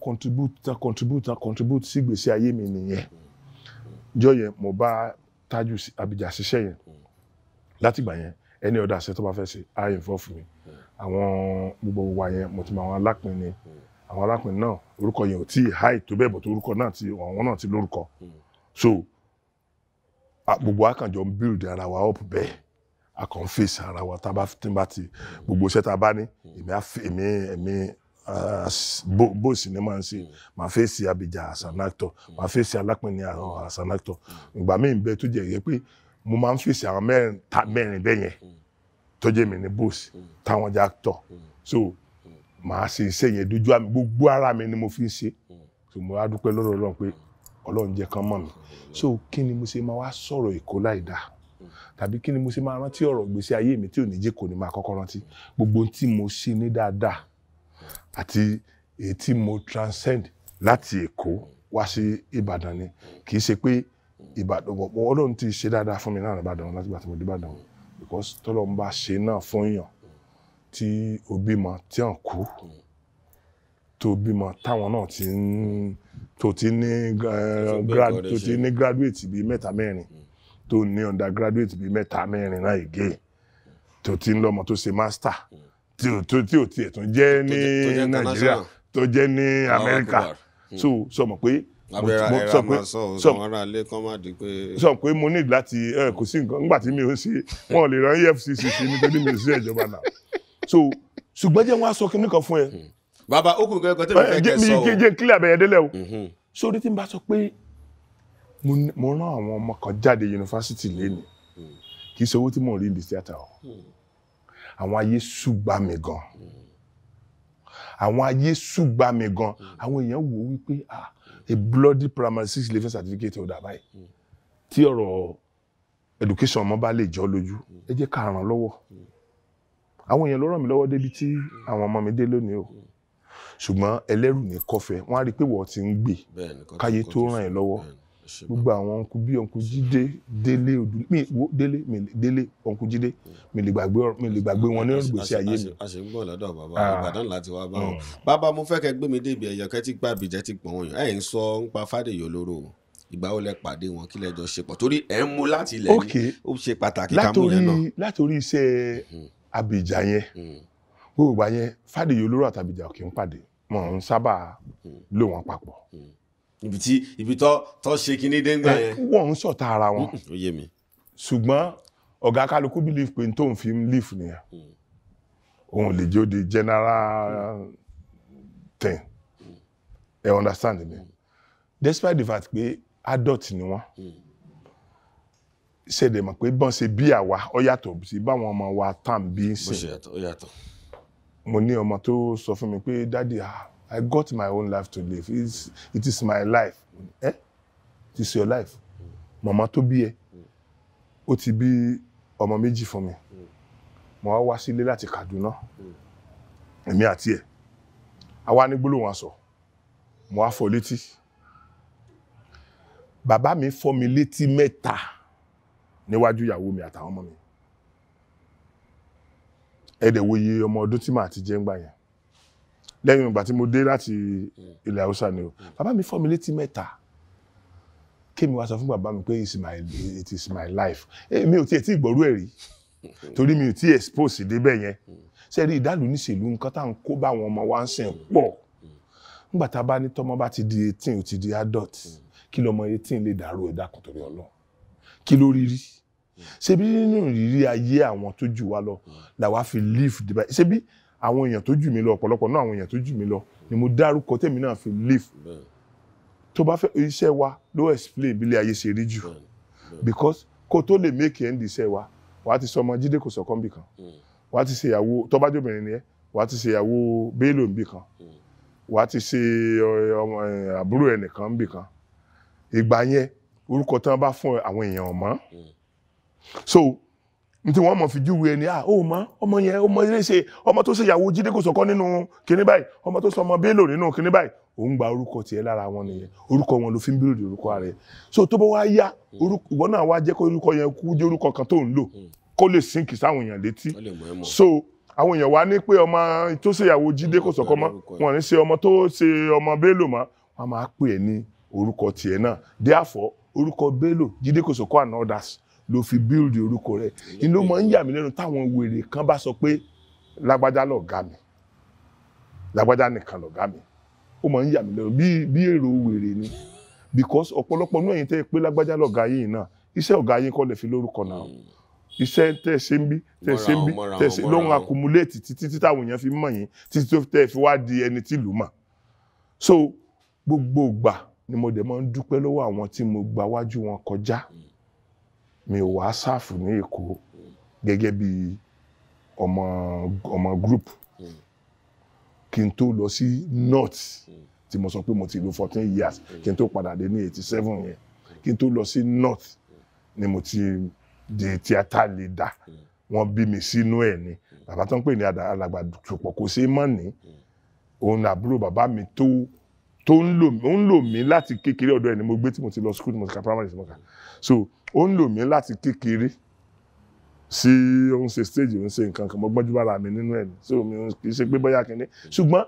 contribute sí ìgbésí ayé mi nìyẹn jọ yẹn mo bá Tájù Abidjan ṣiṣẹ́ yẹn láti gbà yẹn ẹni ọ̀dà àṣẹ tó bá fẹ́ ṣe á involve mi àwọn gbogbo wa yẹn mo ti mọ àwọn alápín ni àwọn alápín náà orúkọ yẹn ò tí ì háì tó bẹ́ẹ̀ bọ̀ tó orúkọ náà ti àwọn náà ti lórúkọ so gbogbo akànjọ ń build ara wa up bẹ́ẹ̀ a kàn ń face ara wa tá a bá ti gbogbo iṣẹ́ tá a bá ní èmi bó sinimá ń ṣe máa face Abidjan as an actor máa face alápín ní as an actor ìgbà míì bẹ́ẹ̀ tó jẹ́ yẹ pé mo máa ń fèsì àwọn mẹ́rin bẹ́ẹ̀ yẹn tó jẹ́ mi ní bóòsì táwọn jẹ́ actor so màá ṣe iṣẹ́ yẹn dojú àmì gbogbo ara mi ni mo fi ń ṣe so mo wá dúpẹ́ lọ́dọ̀ Ọlọ́run pé Ọlọ́run jẹ́ kán mọ̀ mi so kí ni mo ṣe máa wá sọ̀rọ̀ Èkó láìda tàbí kí ni mo ṣe máa rántí ọ̀rọ̀ gbèsè ayé mi tí ò ní jẹ́ kò ní máa kọ́kọ́ rántí gbogbo tí mo ṣe ní dáadáa àti èyí tí mo transcend láti Èkó wá sí Ìbàdàn ni kì í ṣe pé Ìbàdàn Ọlọ́run ti ṣe dáadáa fún mi náà Ìbàdàn láti gbà tí mo dé Ìbàdàn because tọ́lọ́run bá ṣe náà fún èèyàn tí ó bímọ tí à ń kú tó bímọ táwọn náà ti ní graduate bíi mẹ́ta mẹ́rin tó ní undergraduate bíi mẹ́ta mẹ́rin náà ìgé tó ti ń lọ́mọ tó ṣe master tí ò tiẹ̀ tún jẹ́ ní Nàìjíríà tó jẹ́ ní Amẹ́ríkà so sọ mọ̀ pé sọ pé mo ní láti kò sí nǹkan nígbà tí mi ò ṣe wọn ò lè rán EFCC sí nítorí mi ò sí ìjọba náà so ṣùgbọ́n jẹ́ wọ́n á sọ kí nìkan fún ẹ. bàbá ó kù kẹ́kọ̀ọ́ tẹ́lẹ̀ fẹ́ kẹ́ sọ o jẹ́ kílẹ̀ abẹ́yẹ délẹ̀ o sórí tí n bá sọ pé mo rán àwọn ọmọ kan jáde yunifásitì lẹ́nu kì í ṣe owó tí mò ń rí ní tíátà o àwọn ayé ṣùgbà mi gan àwọn èèyàn wò wípé a bloody primary 6 level certificate ọ̀dà báyìí tí ọ̀rọ̀ education ọmọ bá lè jọ lójú ẹ jẹ́ ká ràn lọ́wọ́ àwọn èèyàn ló ràn mí lọ́wọ́ débi tí àwọn ọmọ mi dé lónìí o ṣùgbọ́n ẹlẹ́rù ní kọfẹ́ wọ́n á rí pé wọ́n ti ń gbé káyé tó ràn ẹ́ lọ́wọ́ gbogbo àwọn ọ̀nkú bí ọ̀nkú jídé délé ọ̀nkú jídé mi lè gbàgbé wọn ní ìgbésí ayé mi. a ṣe ń bọ̀ lọ́dọ̀ bàbá Ìbàdàn láti wá bá wọn. bàbá mo fẹ́ kẹ́ gbé mi débi ẹ̀yọ̀ kẹ́ tí gbà bìjẹ́ ti pọ̀ wọ́n yàn ẹ̀ ń sọ nípa Fádèyí Olóró ìgbà wo lẹ pàdé wọn kí lẹ́jọ́ ṣe pọ̀ torí ẹ̀ ń mú láti ilẹ̀ ní ó ṣe pàtàkì ká mú yẹn náà. látòrí iṣẹ́ Abidjan yẹn gbogbo ìgbà yẹn Fádèyí Olóró àti Abidjan kì í pàdé wọn ń sábà lò wọn papọ̀ ibi tó ṣe kíní dé ńgbà yẹn. Wọ́n ń ṣọ̀tá ara wọn. Ó yé mi. Ṣùgbọ́n ọ̀gá kálukú believe pé tóun fi ń live nìyẹn. Òun lè jẹ́ di general thing. You understand me? Despite the fact pé adult ni wọ́n. Ṣé dẹ̀ mọ̀ pé bọ́n ṣe bí àwa ó yàtọ̀ sí báwọn ọmọ wa tàn bí ń sìn. Ó yàtọ̀. Mo ní ọmọ tó sọ fún mi pé daddy, I got my own life to live. It is my life. It is your life. Màmá tó bí ẹ, ó ti bí ọmọ méjì fún mi. Mo wá sílé láti Kaduna. Èmi àti ẹ̀. Àwa ní gbólóhùn aṣọ. Mo wá fọ́ létí. Bàbá mi fọ́ mi létí mẹ́ta níwájú ìyàwó mi àtàwọn ọmọ mi. Ẹ̀dẹ̀ wo iye ọmọ ọdún tí màá ti jẹ́ ńgbà yẹn. Lẹ́yìn ìgbà tí mo dé láti ilẹ̀ Haúsá ni o. Bàbá mi fọ́ mi létí mẹ́ta. Kémi wá sọ fún bàbá mi pé it is my life. Mi ò tiẹ̀ tí ìgbọ́rú ẹ̀ rí. Torí mi ò tí expose débẹ̀ yẹn. Ṣé rí ìdálù níṣèlú nǹkan tá à ń kó bá àwọn ọmọ wa ń sìn pọ̀. Nígbà tá a bá ní tọ́mọ bá ti di 18 ó ti di adult. Kí lọmọ 18 lè dàrú ẹ̀dá kan torí Ọlọ́run. Kí ló rí rí? Ṣé bí nínú ìrírí ayé àwọn tó jù wá lọ làwa fi live débẹ̀. Ṣé bí àwọn èèyàn tó jù mí lọ ọ̀pọ̀lọpọ̀ náà àwọn èèyàn tó jù mí lọ ni mo dárúkọ tèmi náà fi live. Tó bá fẹ́ iṣẹ́ wa ló explain bí ilé ayé ṣe rí jù. Because kó tó lè make end iṣẹ́ wa, wàá ti sọ ọmọ Jídé kò sọ̀kan bì kan. Wàá ti ṣe ìyàwó tó bá jóbìnrin ni ẹ́, wàá ti ṣe ìyàwó Bello bì kan. Wàá ti ṣe àbúrò ẹnìkan bì kan. Ìgbà yẹn orúkọ tán bá fún àwọn èèyàn mọ́. So n tí wọ́n mọ̀ fi júwe ẹni ó mọ̀ ọmọ yẹn ọmọ ilé ṣe ọmọ tó ṣe ìyàwó Jídé kò sọ̀kan nínú kinní báyìí ọmọ tó sọ ọmọ Bello nínú kinní báyìí òun gba orúkọ tiẹ̀ lára wọn nìyẹn orúkọ wọn ló fi ń bíròdì orúkọ rẹ̀. So tó bá wá yá ìwọ náà wá jẹ́ kó orúkọ yẹn kú jẹ́ orúkọ kan tó ń lò kó lè sínkì sáwọn èèyàn létí. So àwọn èèyàn wá ní pé ọmọ tó ṣe ìyàwó Jídé kò sọ̀kan mọ́ wọn ní ṣe ọmọ tó ṣe ọmọ Bello mọ́ wọn máa pè é ní orúkọ tiẹ̀ náà. Therefore orúkọ Bello Jídé kò sọ̀kan and others ló fi build orúkọ rẹ̀. Inú máa ń yà mí lẹ́nu táwọn wèrè kan bá sọ pé lágbájá lọ̀gá mi lágbájá nìkan lọ̀gá mi. Ó máa ń yà mí lẹ́nu bí èrò wèrè ni because ọ̀pọ̀lọpọ̀ náà yìí tẹ́ pé lágbájá lọ̀gá yìí náà iṣẹ́ ọ̀gá yín kọ́ lè fi lórúkọ náà. Iṣẹ́ tẹ́ ṣe ń bí lóhun accumulate títí táwọn èèyàn fi mọ̀ yín títí tó tẹ́ fi wá di ẹni tí ìlú mọ̀. So gbogbo ìgbà ni mo dẹ̀ máa ń dúpẹ́ lọ́wọ́ àwọn tí mo gba wájú wọn kọjá. Mi ò wá sáàfù ní Èkó gẹ́gẹ́ bí ọmọ group kí n tó lọ sí north tí mo sọ pé mo ti lò 14 years kí n tó padà dé ní 87 yẹn kí n tó lọ sí north ni mo ti di theatre leader. Wọ́n bí mi sínú ẹ̀ ni bàbá tó ń pè ní Alagbede kò sí mọ́ ní òun àbúrò bàbá mi tó ń lò mí láti kékeré ọ̀dọ̀ ẹ̀ ni mo gbé tí mo ti lọ school mo ti ka primary mo ka so ó ń lò mí láti kékeré sí òun ṣe stage òun ṣe nǹkan kan mo gbọ́njú bára mi nínú ẹ̀ so mi kì í ṣe pé bóyá kìíní ṣùgbọ́n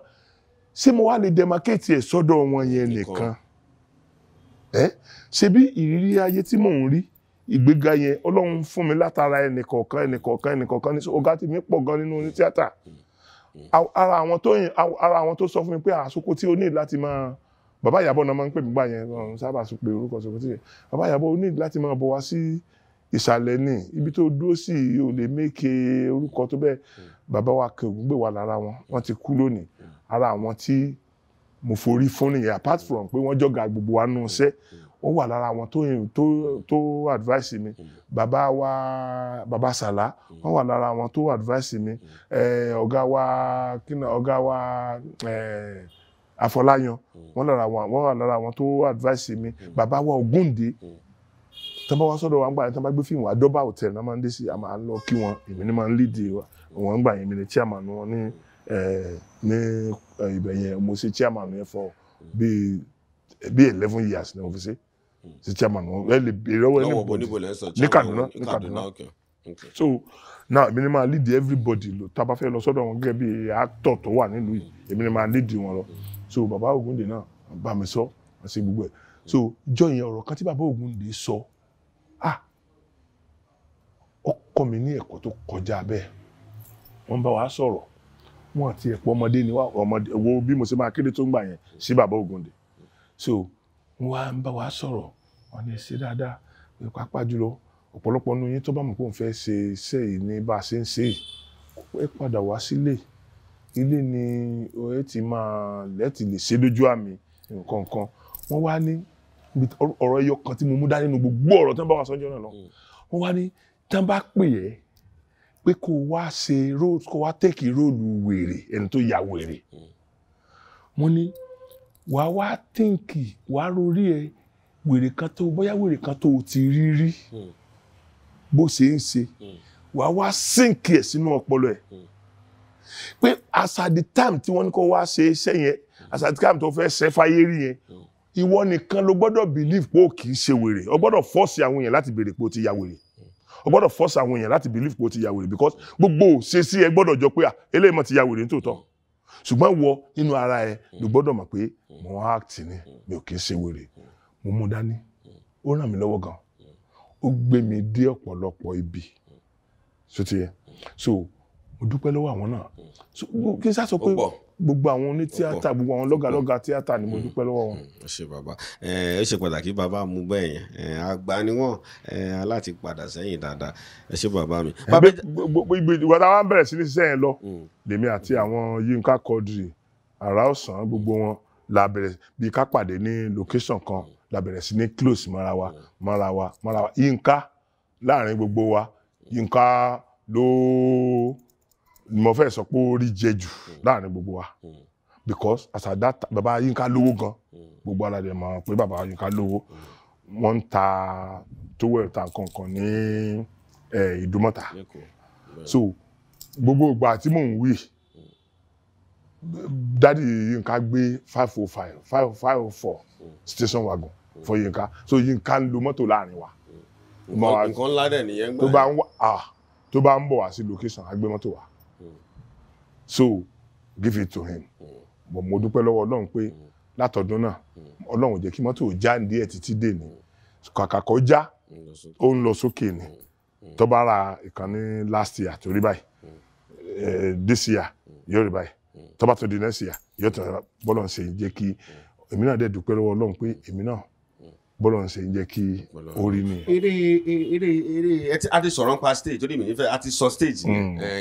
ṣé mo wá lè demarcate ẹ̀ sọ́dọ̀ wọn yẹn nìkan ṣe bí ìrírí ayé tí mò ń rí ìgbéga yẹn Ọlọ́run fún mi látara ẹnìkọ̀ọ̀kan ní ọ̀gá tí mi pọ̀ gan nínú tíátà. Ara àwọn tó sọ fún mi pé Sokoti ó ní láti máa bàbá Ìyábọ̀ náà máa ń pè mí gbà yẹn sábà sọ pé orúkọ Sokoti yẹn bàbá Ìyábọ̀ ó ní láti máa bọ̀ wá sí ìsàlẹ̀ ní ibi tó dúró sí ò lè méke orúkọ tó bẹ́ẹ̀. Bàbá wa kẹ̀gùn gbé wa lára wọn ti kú lónìí. Ara àwọn tí mo forí fún nìyẹn apart from pé wọ́n jọ̀gá gbogbo wa nù iṣẹ́ wọ́n wà lára àwọn tó advice mi. Bàbá Sàlá wọ́n wà lára àwọn tó advice mi. Ọ̀gá wa Afọláyan wọ́n wà lára àwọn tó advice mi. Bàbá wa Ògúndé tán bá wá sọ́dọ̀ wa ń gbà yẹn tán bá gbé fíìmù Adọ́bà hotel náà máa ń dé sí àmà lọ kí wọn èmi ní máa ń lead wọn gbà yẹn mi ní chairman wọn ní ibẹ̀ yẹn mo ṣe chairman yẹn for bí 11 years ní mo fi ṣe chairman wọn ẹ lè bèrè ọwọ́ ní Kaduna. So now èmi ní máa lead everybody lọ tá bá fẹ́ lọ sọ́dọ̀ wọn gẹ́gẹ́ bí actor tó wà nílùú yìí èmi ní máa lead wọn lọ. So bàbá Ògúndé náà bá mi sọ wọ́n ṣe gbogbo ẹ̀. So ìjọ yẹn ọ̀rọ̀ kan tí bàbá Ògúndé sọ ó kọ́ mi ní ẹ̀kọ́ tó kọjá bẹ́ẹ̀. Wọ́n bá wa sọ̀rọ̀ wọ́n àti ẹ̀pọ̀ ọmọdé ni wá ọmọdé wo bí mo ṣe máa kéde tó ń gbà yẹn sí bàbá Ògúndé. So wọ́n wá ń bá wa sọ̀rọ̀ wọ́n ní ṣe dáadáa pàápàá jùlọ ọ̀pọ̀lọpọ̀ nínú yín tó bá mọ̀ pé òun fẹ́ ṣe iṣẹ́ yìí ní bá a ṣe ń ṣe ẹ padà wá sílé ilé ni ẹ ti máa lẹ́tì lè ṣe lójú àmì nǹkan kan wọ́n wá ní ọ̀rọ̀ ẹyọ kan tí mo mú dání nínú gbogbo ọ̀rọ̀ tó ń bá wa sọ́njọ́ náà lọ wọ́n wá ní tí wọ́n bá pè ẹ́ pé kó wá ṣe róòlù kó wá tẹ́kì róòlù wèrè ẹni tó ya wèrè wọ́n ní wàá wá tíǹkì wàá rorí ẹ wèrè kan tó bóyá wèrè kan tó ti rí bó ṣe ń ṣe wàá wá sínkì ẹ̀ sínú ọpọlọ ẹ̀ pé as at the time tí wọ́n ní kó wá ṣe iṣẹ́ yẹn as at the time tó fẹ́ ṣe fáyé rí yẹn ìwọ nìkan ló gbọ́dọ̀ believe pé ó kì í ṣe wèrè o gbọ́dọ̀ force àwọn èèyàn láti béèrè pé ó ti ya wèrè o gbọ́dọ̀ force àwọn èèyàn láti believe pé ó ti ya wèrè because gbogbo ṣe sí ẹ gbọ́dọ̀ jọ pé eléyìí mọ̀ ti ya wèrè nítòótọ́ ṣùgbọ́n wọ inú ara ẹ ló gbọ́dọ̀ mọ̀ pé mo act ni mi ò kì í ṣe wèrè mo mú dání ó ràn mí lọ́wọ́ gan ó gbé mi dé ọ̀pọ̀lọpọ̀ ibi so ti yẹ so mo dúpẹ́ lọ́wọ́ àwọn náà so kí n sá sọ pé gbogbo àwọn oní tíátà gbogbo àwọn lọ́gàlọ́gà tíátà ni mo dúpẹ́ lọ́wọ́ wọn. ẹ ṣé bàbá ẹ ṣe pàtàkì bàbá mú bẹ́ẹ̀ yẹn àgbà ni wọ́n láti padà sẹ́yìn dáadáa ẹ ṣé bàbá mi. ìgbà táwa ń bẹ̀rẹ̀ sí ní ṣiṣẹ́ yẹn lọ lèmi àti àwọn Yínká Quadri àrà ọ̀sán gbogbo wọn la bẹ̀rẹ̀ bí ká pàdé ní location kan la bẹ̀rẹ̀ sí ní close mọ́ra wa Yínká láàrin gbogbo wa Yínká ló mo fẹ́ sọ pé ó rí jẹ jù láàrin gbogbo wa because as at that bàbá Yínká lówó gan gbogbo aládé mọ̀ pé bàbá Yínká lówó wọ́n ń ta tówẹ̀ ta kankan ní Ìdúmọ̀tà so gbogbo ìgbà tí mò ń wí dádì Yínká gbé 504 station wagon for Yínká so Yínká ń lo mọ́tò láàrin wa nǹkan ńlá dẹ̀ nìyẹn gbà tó bá ń bọ̀ wá sí location á gbé mọ́tò wa so give it to him but mo dúpẹ́ lọ́wọ́ Ọlọ́run pé látọdún náà Ọlọ́run jẹ́ kí mọ́tò já ní ẹ̀ títí dé ní kàkà kó já ó ń lọ sókè ni tó bá ra ìkànnì last year torí báyìí this year yóò rí báyìí tó bá tó di next year yóò tẹ̀ bọ́lọ̀ ń ṣe jẹ́ kí èmi náà dẹ̀ dúpẹ́ lọ́wọ́ Ọlọ́run pé èmi náà bọ́lọ̀ ń ṣe jẹ́ kí orí ni. eré a ti sọ̀rọ̀ nípa stage torí mi nífẹ̀ẹ́ a ti sọ stage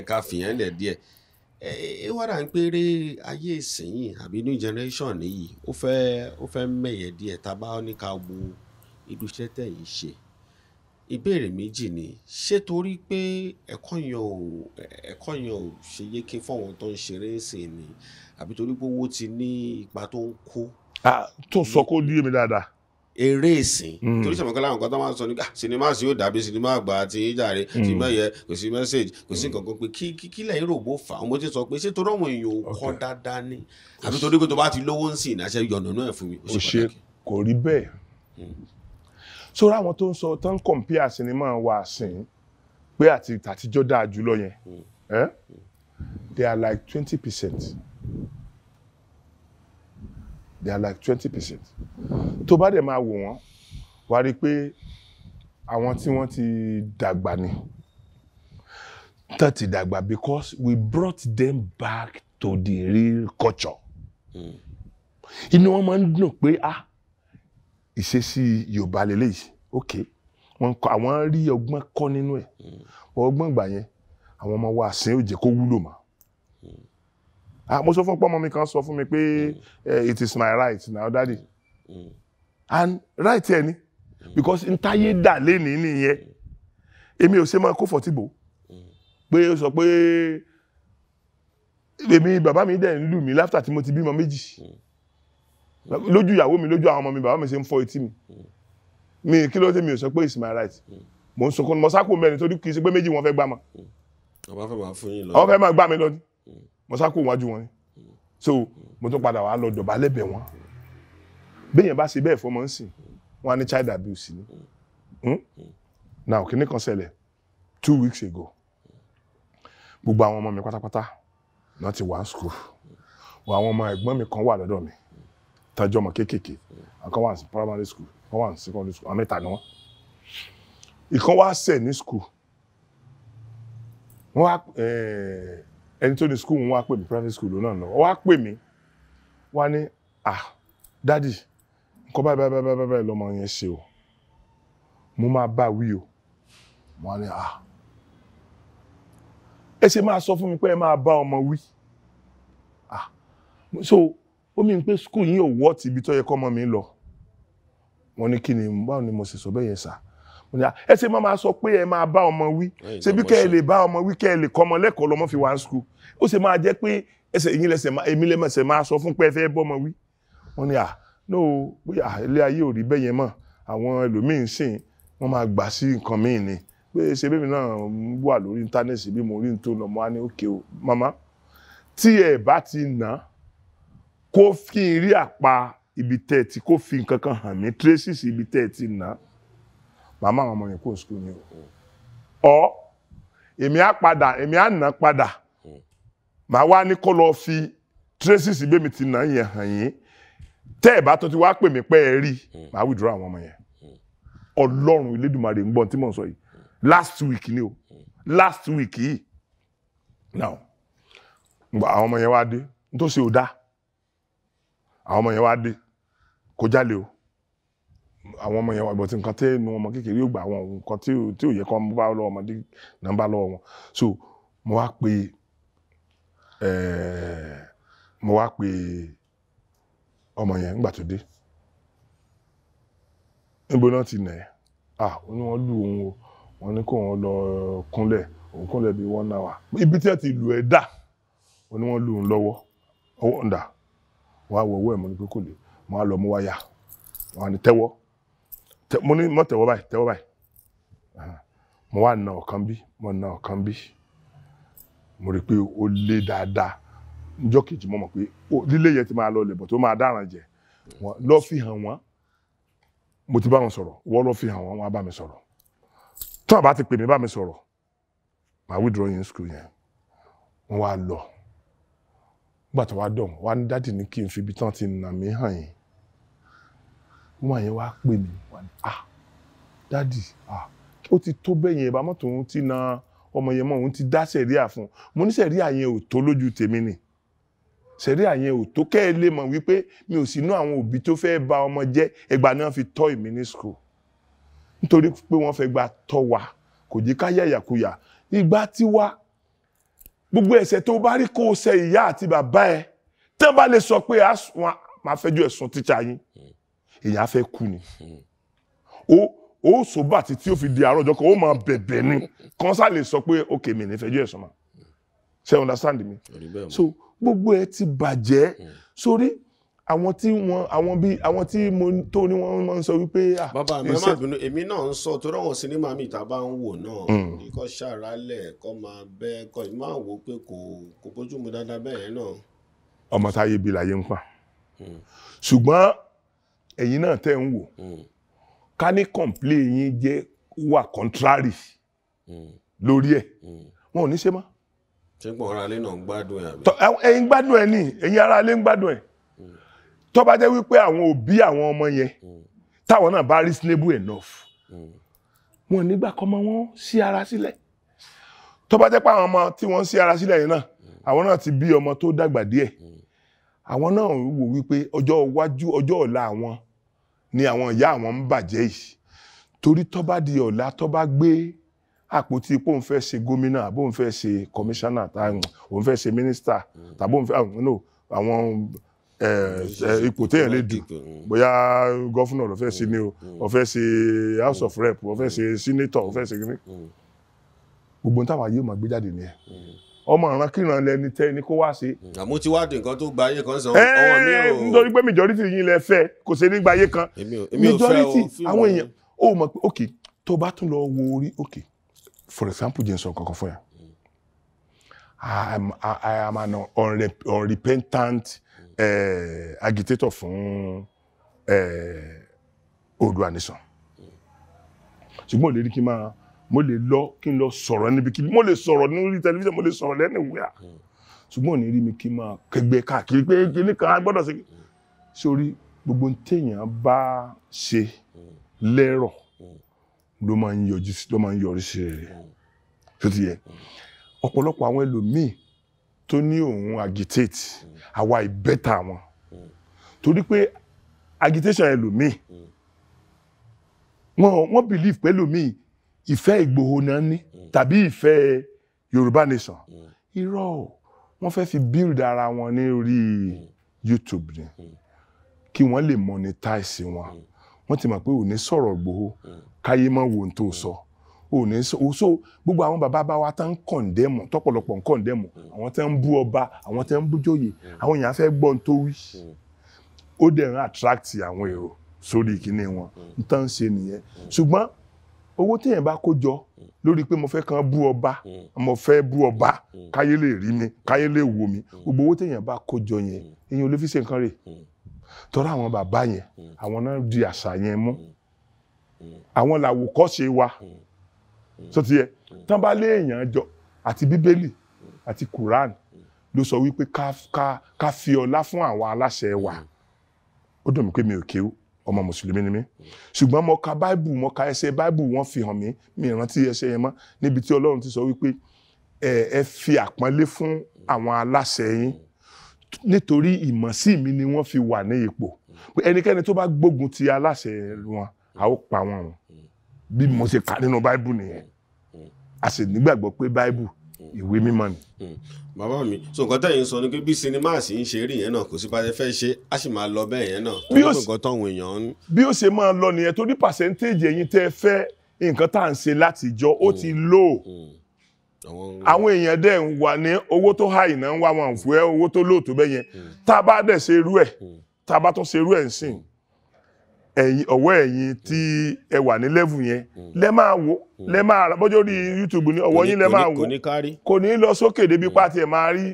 ká fìyẹn lẹ̀ díẹ̀ wá dà ń péré ayé ìsìn àbí new generation nìyí ó fẹ́ mẹ̀yẹ díẹ̀ tá a bá ní ká wo irú iṣẹ́ tẹ̀yìn ṣe ìbéèrè méjì ni ṣé torí pé ẹ̀kọ́ yẹn ò ṣe yéké fọ́wọn tó ń ṣeré ìsìn ni àbí torí pé owó ti ní ipa tó ń kó. tó sọ kó lé mi dáadáa. eré ìsìn torí sọmọkàn láwọn kan tó máa ń sọ ní sinimá sí yóò dàbí sinimá àgbà àti ìjàre sinimá yẹ kò sí mẹ́sẹ̀gì kò sí nǹkan kan pé kí lẹ́yìn rògbò fà á mo ti sọ pé ṣé torí àwọn èèyàn ò kọ́ dáadáa ni àbí torí pé tó bá ti lówó ń sìn ìnáṣẹ́ yọ̀nà náà fún mi ó ṣe pàtàkì. kò rí bẹ́ẹ̀ sórí àwọn tó ń sọ tó ń compare sinimá wa sìn pé àti àtijọ́ dáa jùlọ yẹn they are like 20%. They are like 20%. tó bá dẹ̀ máa wò wọ́n wá rí pé àwọn tí wọ́n ti dàgbà ni tó ti dàgbà because we brought them back to the real culture. inú wọn máa ń dùn pé ìṣesí Yorùbá lélẹ́yìí ok àwọn rí ọgbọ́n kọ́ nínú ẹ̀ ọgbọ́n ìgbà yẹn àwọn ọmọ wa sìn ó jẹ́ kó wúlò mọ́. mo sọ fún pọ́nmọ́ mi kan sọ fún mi pé it is my right now daddy and right ẹ ni because n táyé dà lénìí nìyẹn èmi ò ṣe máa kó fọtíbò pé ó sọ pé èmi bàbá mi dẹ̀ ń lù mí láfítà tí mo ti bímọ méjì lójú ìyàwó mi lójú àwọn ọmọ mi bàbá mi ṣe ń fọ́ etí mi kí ló dé mi ò sọ pé it's my right mo ń sọkún mo sáko mẹ́rin torí kì í ṣe pé méjì wọn fẹ́ gbá mọ́ àwọn fẹ́ máa gbá mi lọ ní mo sáko wájú wọn ni so mo tún padà wá lọ dọ̀bálẹ̀ bẹ̀ wọ́n béèyàn bá ṣe bẹ́ẹ̀ fọmọ ń sìn wọn á ní child abuse ni now kìíní kan ṣẹlẹ̀ 2 weeks ago gbogbo àwọn ọmọ mi pátápátá náà ti wà ní school àwọn ọmọ ẹ̀gbọ́n mi kan wà lọ́dọ̀ mi tọ́jú ọmọ kéékèèké àkàn wà ní primary school wọ́n wà ní secondary school àmẹ́ta ni wọ́n ìkan wá ṣẹ̀ ní school wọ́n wá ẹni tó ní school wọ́n wá pè mí private school náà lọ wọ́n wá pè mí wá ní daddy nǹkan báyìí lọ́mọ yẹn ṣe o mo máa bá wí o wọ́n ní ẹ ṣe máa sọ fún mi pé ẹ máa bá ọmọ wí so ó mi ń pé school yín ò wọ́ ti ibi tó yẹ kọ́ ọmọ mi lọ wọ́n ní kí ni báwo ni mo sì sọ bẹ́ẹ̀ yẹn sà ẹ ṣe máa sọ pé ẹ máa bá ọmọ wí ṣe bí kẹ́ ẹ lè bá ọmọ wí kẹ́ ẹ lè kọ́ ọmọ lẹ́kọ̀ọ́ lọ́mọ fi wá school ó ṣe máa jẹ́ pé ẹsẹ̀ yín lẹ́sẹ̀ èmi lẹ́mọ̀ọ́sẹ̀ máa sọ fún pé ẹ fẹ́ bọ́ ọmọ wí wọ́n ní no bóyá ilé ayé ò rí bẹ́ẹ̀ yẹn mọ́ àwọn ẹlòmíín sìn wọ́n máa gbà sí nǹkan míì ni pé ṣe bẹ́ẹ̀ mi náà wà lórí íńtánẹ́ẹ̀tì bí mo rí n tó lọ mọ́ á ní òkè o màmá tí ẹ bá ti nà kó kí n rí àpá ibi tẹ́ ẹ ti kó fi nǹkan kan hàn mí traces ibi tẹ́ ẹ ti nà màmá àwọn ọmọ yẹn kò school ni o èmi á nà padà màá wá ní kó lọ fi traces ibi mi ti nà yẹn hàn yín tẹ́ ẹ bá tó ti wá pè mí pé ẹ rí màá withdraw àwọn ọmọ yẹn Ọlọ́run Elédùmarè ń gbọ́n tí mò ń sọ yìí last week ni o last week yìí now àwọn ọmọ yẹn wá dé tó ṣe ò dá àwọn ọmọ yẹn wá dé kó jálè o àwọn ọmọ yẹn wá bọ̀ tí nǹkan tẹ́ nu ọmọ kékeré yóò gbà wọn nǹkan tí ò yẹ kó bá lọ́wọ́ ọmọdé náà bá lọ́wọ́ wọn so mo wá pe ọmọ yẹn nígbà tó dé níbo náà ti nà ẹ́ ó ní wọ́n lù òun o wọ́n ní kó wọn lọ kúnlẹ̀ òun kúnlẹ̀ bí 1 hour ibi tí ẹ ti lù ẹ́ dà ó ní wọ́n lù òun lọ́wọ́ ọwọ́ ǹdà wọ́n á wọ owó ẹ̀ mo ní pé kò lè mo á lọ mú wáyà wọ́n á ní tẹ́wọ́ mo ní mọ́ tẹ́wọ́ báyìí mo wá na ọ̀kan bí mo na ọ̀kan bí mo rí pé ó lé dáadáa níjọ́ kejì mo mọ̀ pé lílé yẹn ti máa lọ lẹ̀bọ̀ tó máa dáràn jẹ lọ fi hàn wọ́n mo ti bá wọn sọ̀rọ̀ wọ́n lọ fi hàn wọ́n wọ́n á bá mi sọ̀rọ̀ tó àbá ti pè mí bá mi sọ̀rọ̀ màá withdraw yín school yẹn wọ́n wá lọ nígbà tó wá dọ̀n wá ní dádì ní kí n fi ibi tán ti nà mí hàn yín wọ́n yẹn wá pè mí wá ní dádì ó ti tó bẹ́ẹ̀ yẹn ìbámọ́ tòun ti na ọmọ yẹn mọ́ òun ti dá sẹ̀ríà fún mo ní sẹ̀ríà yẹn ò tó lójú tèmi ni sẹ̀ríà yẹn ò tó kẹ́ ẹ lè mọ̀ wípé mi ò sínú àwọn òbí tó fẹ́ bà ọmọ jẹ́ ẹgbà náà fi tọ́ èmi ní school nítorí pé wọ́n fẹ́ gba tọ́ wa kò jí ká yàyàkuyà ìgbà tí wá gbogbo ẹ̀ṣẹ̀ tó bá rí kó o ṣe ìyá àti bàbá ẹ tí wọ́n bá lè sọ pé wọ́n máa fẹjọ́ ẹ̀sùn tíṣà yín èèyàn á fẹ́ kú ni ó sọ́bà títí ó fi di àárọ̀ ọjọ́ kan ó máa bẹ̀bẹ̀ ni kan sá lè sọ pé ok mi ní fẹjọ́ ẹ̀sùn máa ṣe understand mi so gbogbo ẹ ti bàjẹ́ sórí àwọn tí mo tó ní wọ́n máa ń sọ wípé bàbá mi má bínú èmi náà ń sọ torí àwọn sinimá mi ìta bá ń wò náà kíkọ́ ṣàrálẹ̀ kọ́ máa bẹ́ kọ́ ìmọ̀ àwò pé kò bójú mu dáadáa bẹ́ẹ̀ náà. ọmọ táyé bí láyé ń pa ṣùgbọ́n ẹ̀yin náà tẹ́ ń wò ká ní complain yín jẹ́ wà contrary lórí ẹ̀ wọn ò ní ṣe mọ́. ṣé pọ̀ ara ilé náà ń gbádùn ẹ̀ àbí. ẹ̀yin gbádùn ẹ̀ ní ẹ̀yin ara ilé ń gbádùn ẹ̀ tó bá jẹ́ wípé àwọn òbí àwọn ọmọ yẹn táwọn náà bá reasonable enough wọn nígbà kọ́ mọ́ wọn sí ara sílẹ̀ tó bá jẹ́ pé àwọn ọmọ tí wọ́n sí ara sílẹ̀ yẹn náà àwọn náà ti bí ọmọ tó dàgbà díẹ̀ àwọn náà wò wípé ọjọ́ iwájú ọjọ́ ọ̀la àwọn ni àwọn ìyá àwọn ń bàjẹ́ yìí torí tó bá di ọ̀la tó bá gbé àpótí pé òun fẹ́ ṣe gómìnà àbí òun fẹ́ ṣe kọmíṣánná òun fẹ́ ṣe mínísítà tàbí òun fẹ́ àwọn ipò téèyàn lè dù bóyá gọ́fúnà ló fẹ́ ṣe ni o ó fẹ́ ṣe house of rep ó fẹ́ ṣe senator ó fẹ́ ṣe kíní gbogbo táwọn ayé máa gbé jáde nìyẹn ọmọ ìran kíran lẹni tẹ́ ní kó wá ṣe. àmọ́ tí wàá di nǹkan tó gba ayé kan sàn ọwọ́ mi ò. nítorí pé majority yín lẹ fẹ́ kò ṣe ní gba ayé kan majority àwọn èèyàn ó mọ̀ pé ok tó bá tún lọ wo orí ok for example jẹ́ n sọ kankan fún yà I am an unrepentant agitator fún Oòduà nation ṣùgbọ́n ò lè rí kí n máa mo lè lọ sọ̀rọ̀ níbi kí mo lè sọ̀rọ̀ ní tẹlifíṣàn mo lè sọ̀rọ̀ lẹ́nìwíà ṣùgbọ́n ò ní rí mi kí n máa kẹgbẹ́ káàkiri pé kíní kan gbọ́dọ̀ sí sórí gbogbo téèyàn bá ṣe lẹ́rọ̀ ló máa ń yọrí sí rere tó ti yẹ ọ̀pọ̀lọpọ̀ àwọn ẹlòmíì tó ní òun agitate àwa ìbẹ́ta wọn torí pé agitation ẹlòmíì wọ́n believe pé ẹlòmíì ìfẹ́ Ìgbòho náà ní tàbí ìfẹ́ Yorùbá nation irọ́ wọ́n fẹ́ fi build ara wọn ní orí YouTube ni kí wọ́n lè monetize wọn wọ́n ti mọ̀ pé ò ní sọ̀rọ̀ Ìgbòho káyé mọ́ wo ohun tó sọ ò ní so gbogbo àwọn bàbá wa tán ń kọ̀ndẹ́mù tọ́pọ̀lọpọ̀ ń kọ̀ndẹ́mù àwọn tán ń bú ọba àwọn tán ń bú jóyè àwọn èèyàn fẹ́ gbọ́ ohun tó wí ó dẹ̀ ń attract àwọn èrò sórí ìkíní wọn ń tán ṣe nìyẹn ṣùgbọ́n owó téèyàn bá kó jọ lórí pé mo fẹ́ kàn bú ọba mo fẹ́ bú ọba káyé lè rí mi káyé lè wò mí gbogbo owó téèyàn bá kó jọ yẹn èèyàn ò lè fi ṣe nǹkan rẹ̀ tọ́ra àwọn bàbá yẹn àwọn náà di àṣà yẹn mú àwọn làwòkọ́ṣe wa so ti yẹ tán bá lé èèyàn jọ àti bíbélì àti Quran ló sọ wípé ká fi ọlá fún àwọn aláṣẹ wa ó dùn mí pé mi ò kéwú ọmọ mùsùlùmí ni mí ṣùgbọ́n mo ka Bible mo ka ẹsẹ̀ Bible wọ́n fi hàn mí mi ìrántí ẹsẹ̀ yẹn mọ́ níbi tí Ọlọ́run ti sọ wípé ẹ fi àpọ́nlé fún àwọn aláṣẹ yín nítorí ìmọ̀sí mi ni wọ́n fi wà ní ipò pé ẹnikẹ́ni tó bá gbógun ti aláṣẹ wọn a ó pa wọn run bí mo ṣe kà nínú Bible nìyẹn a sì nígbàgbọ́ pé Bible ìwé mímọ́ ni. Bàbá mi so nǹkan tẹ̀yìn sọ ni pé bí sinimá sì ń ṣe rí yẹn náà kò sí bá ṣe fẹ́ ṣe á sì máa lọ bẹ́ẹ̀ yẹn náà bí ó nǹkan táwọn èèyàn ń. bí ó ṣe máa lọ nìyẹn torí percentage ẹ̀yin tẹ́ fẹ́ nǹkan tá à ń ṣe látijọ́ ó ti low àwọn èèyàn dẹ̀ ń wà ní owó tó high náà ń wá wọn fún ẹ owó tó low tó bẹ́ẹ̀ yẹn tá a bá dẹ̀ ṣe irú ẹ̀ tá a bá tún ṣe irú ẹ̀ ń sìn ẹ̀yin ọwọ́ ẹ̀yin tí ẹ wà ní level yẹn lẹ máa wò lẹ máa rà bọ́jọ́ rí YouTube ní ọwọ́ yín lẹ máa wò kò ní lọ sókè débi pàtì ẹ̀ máa rí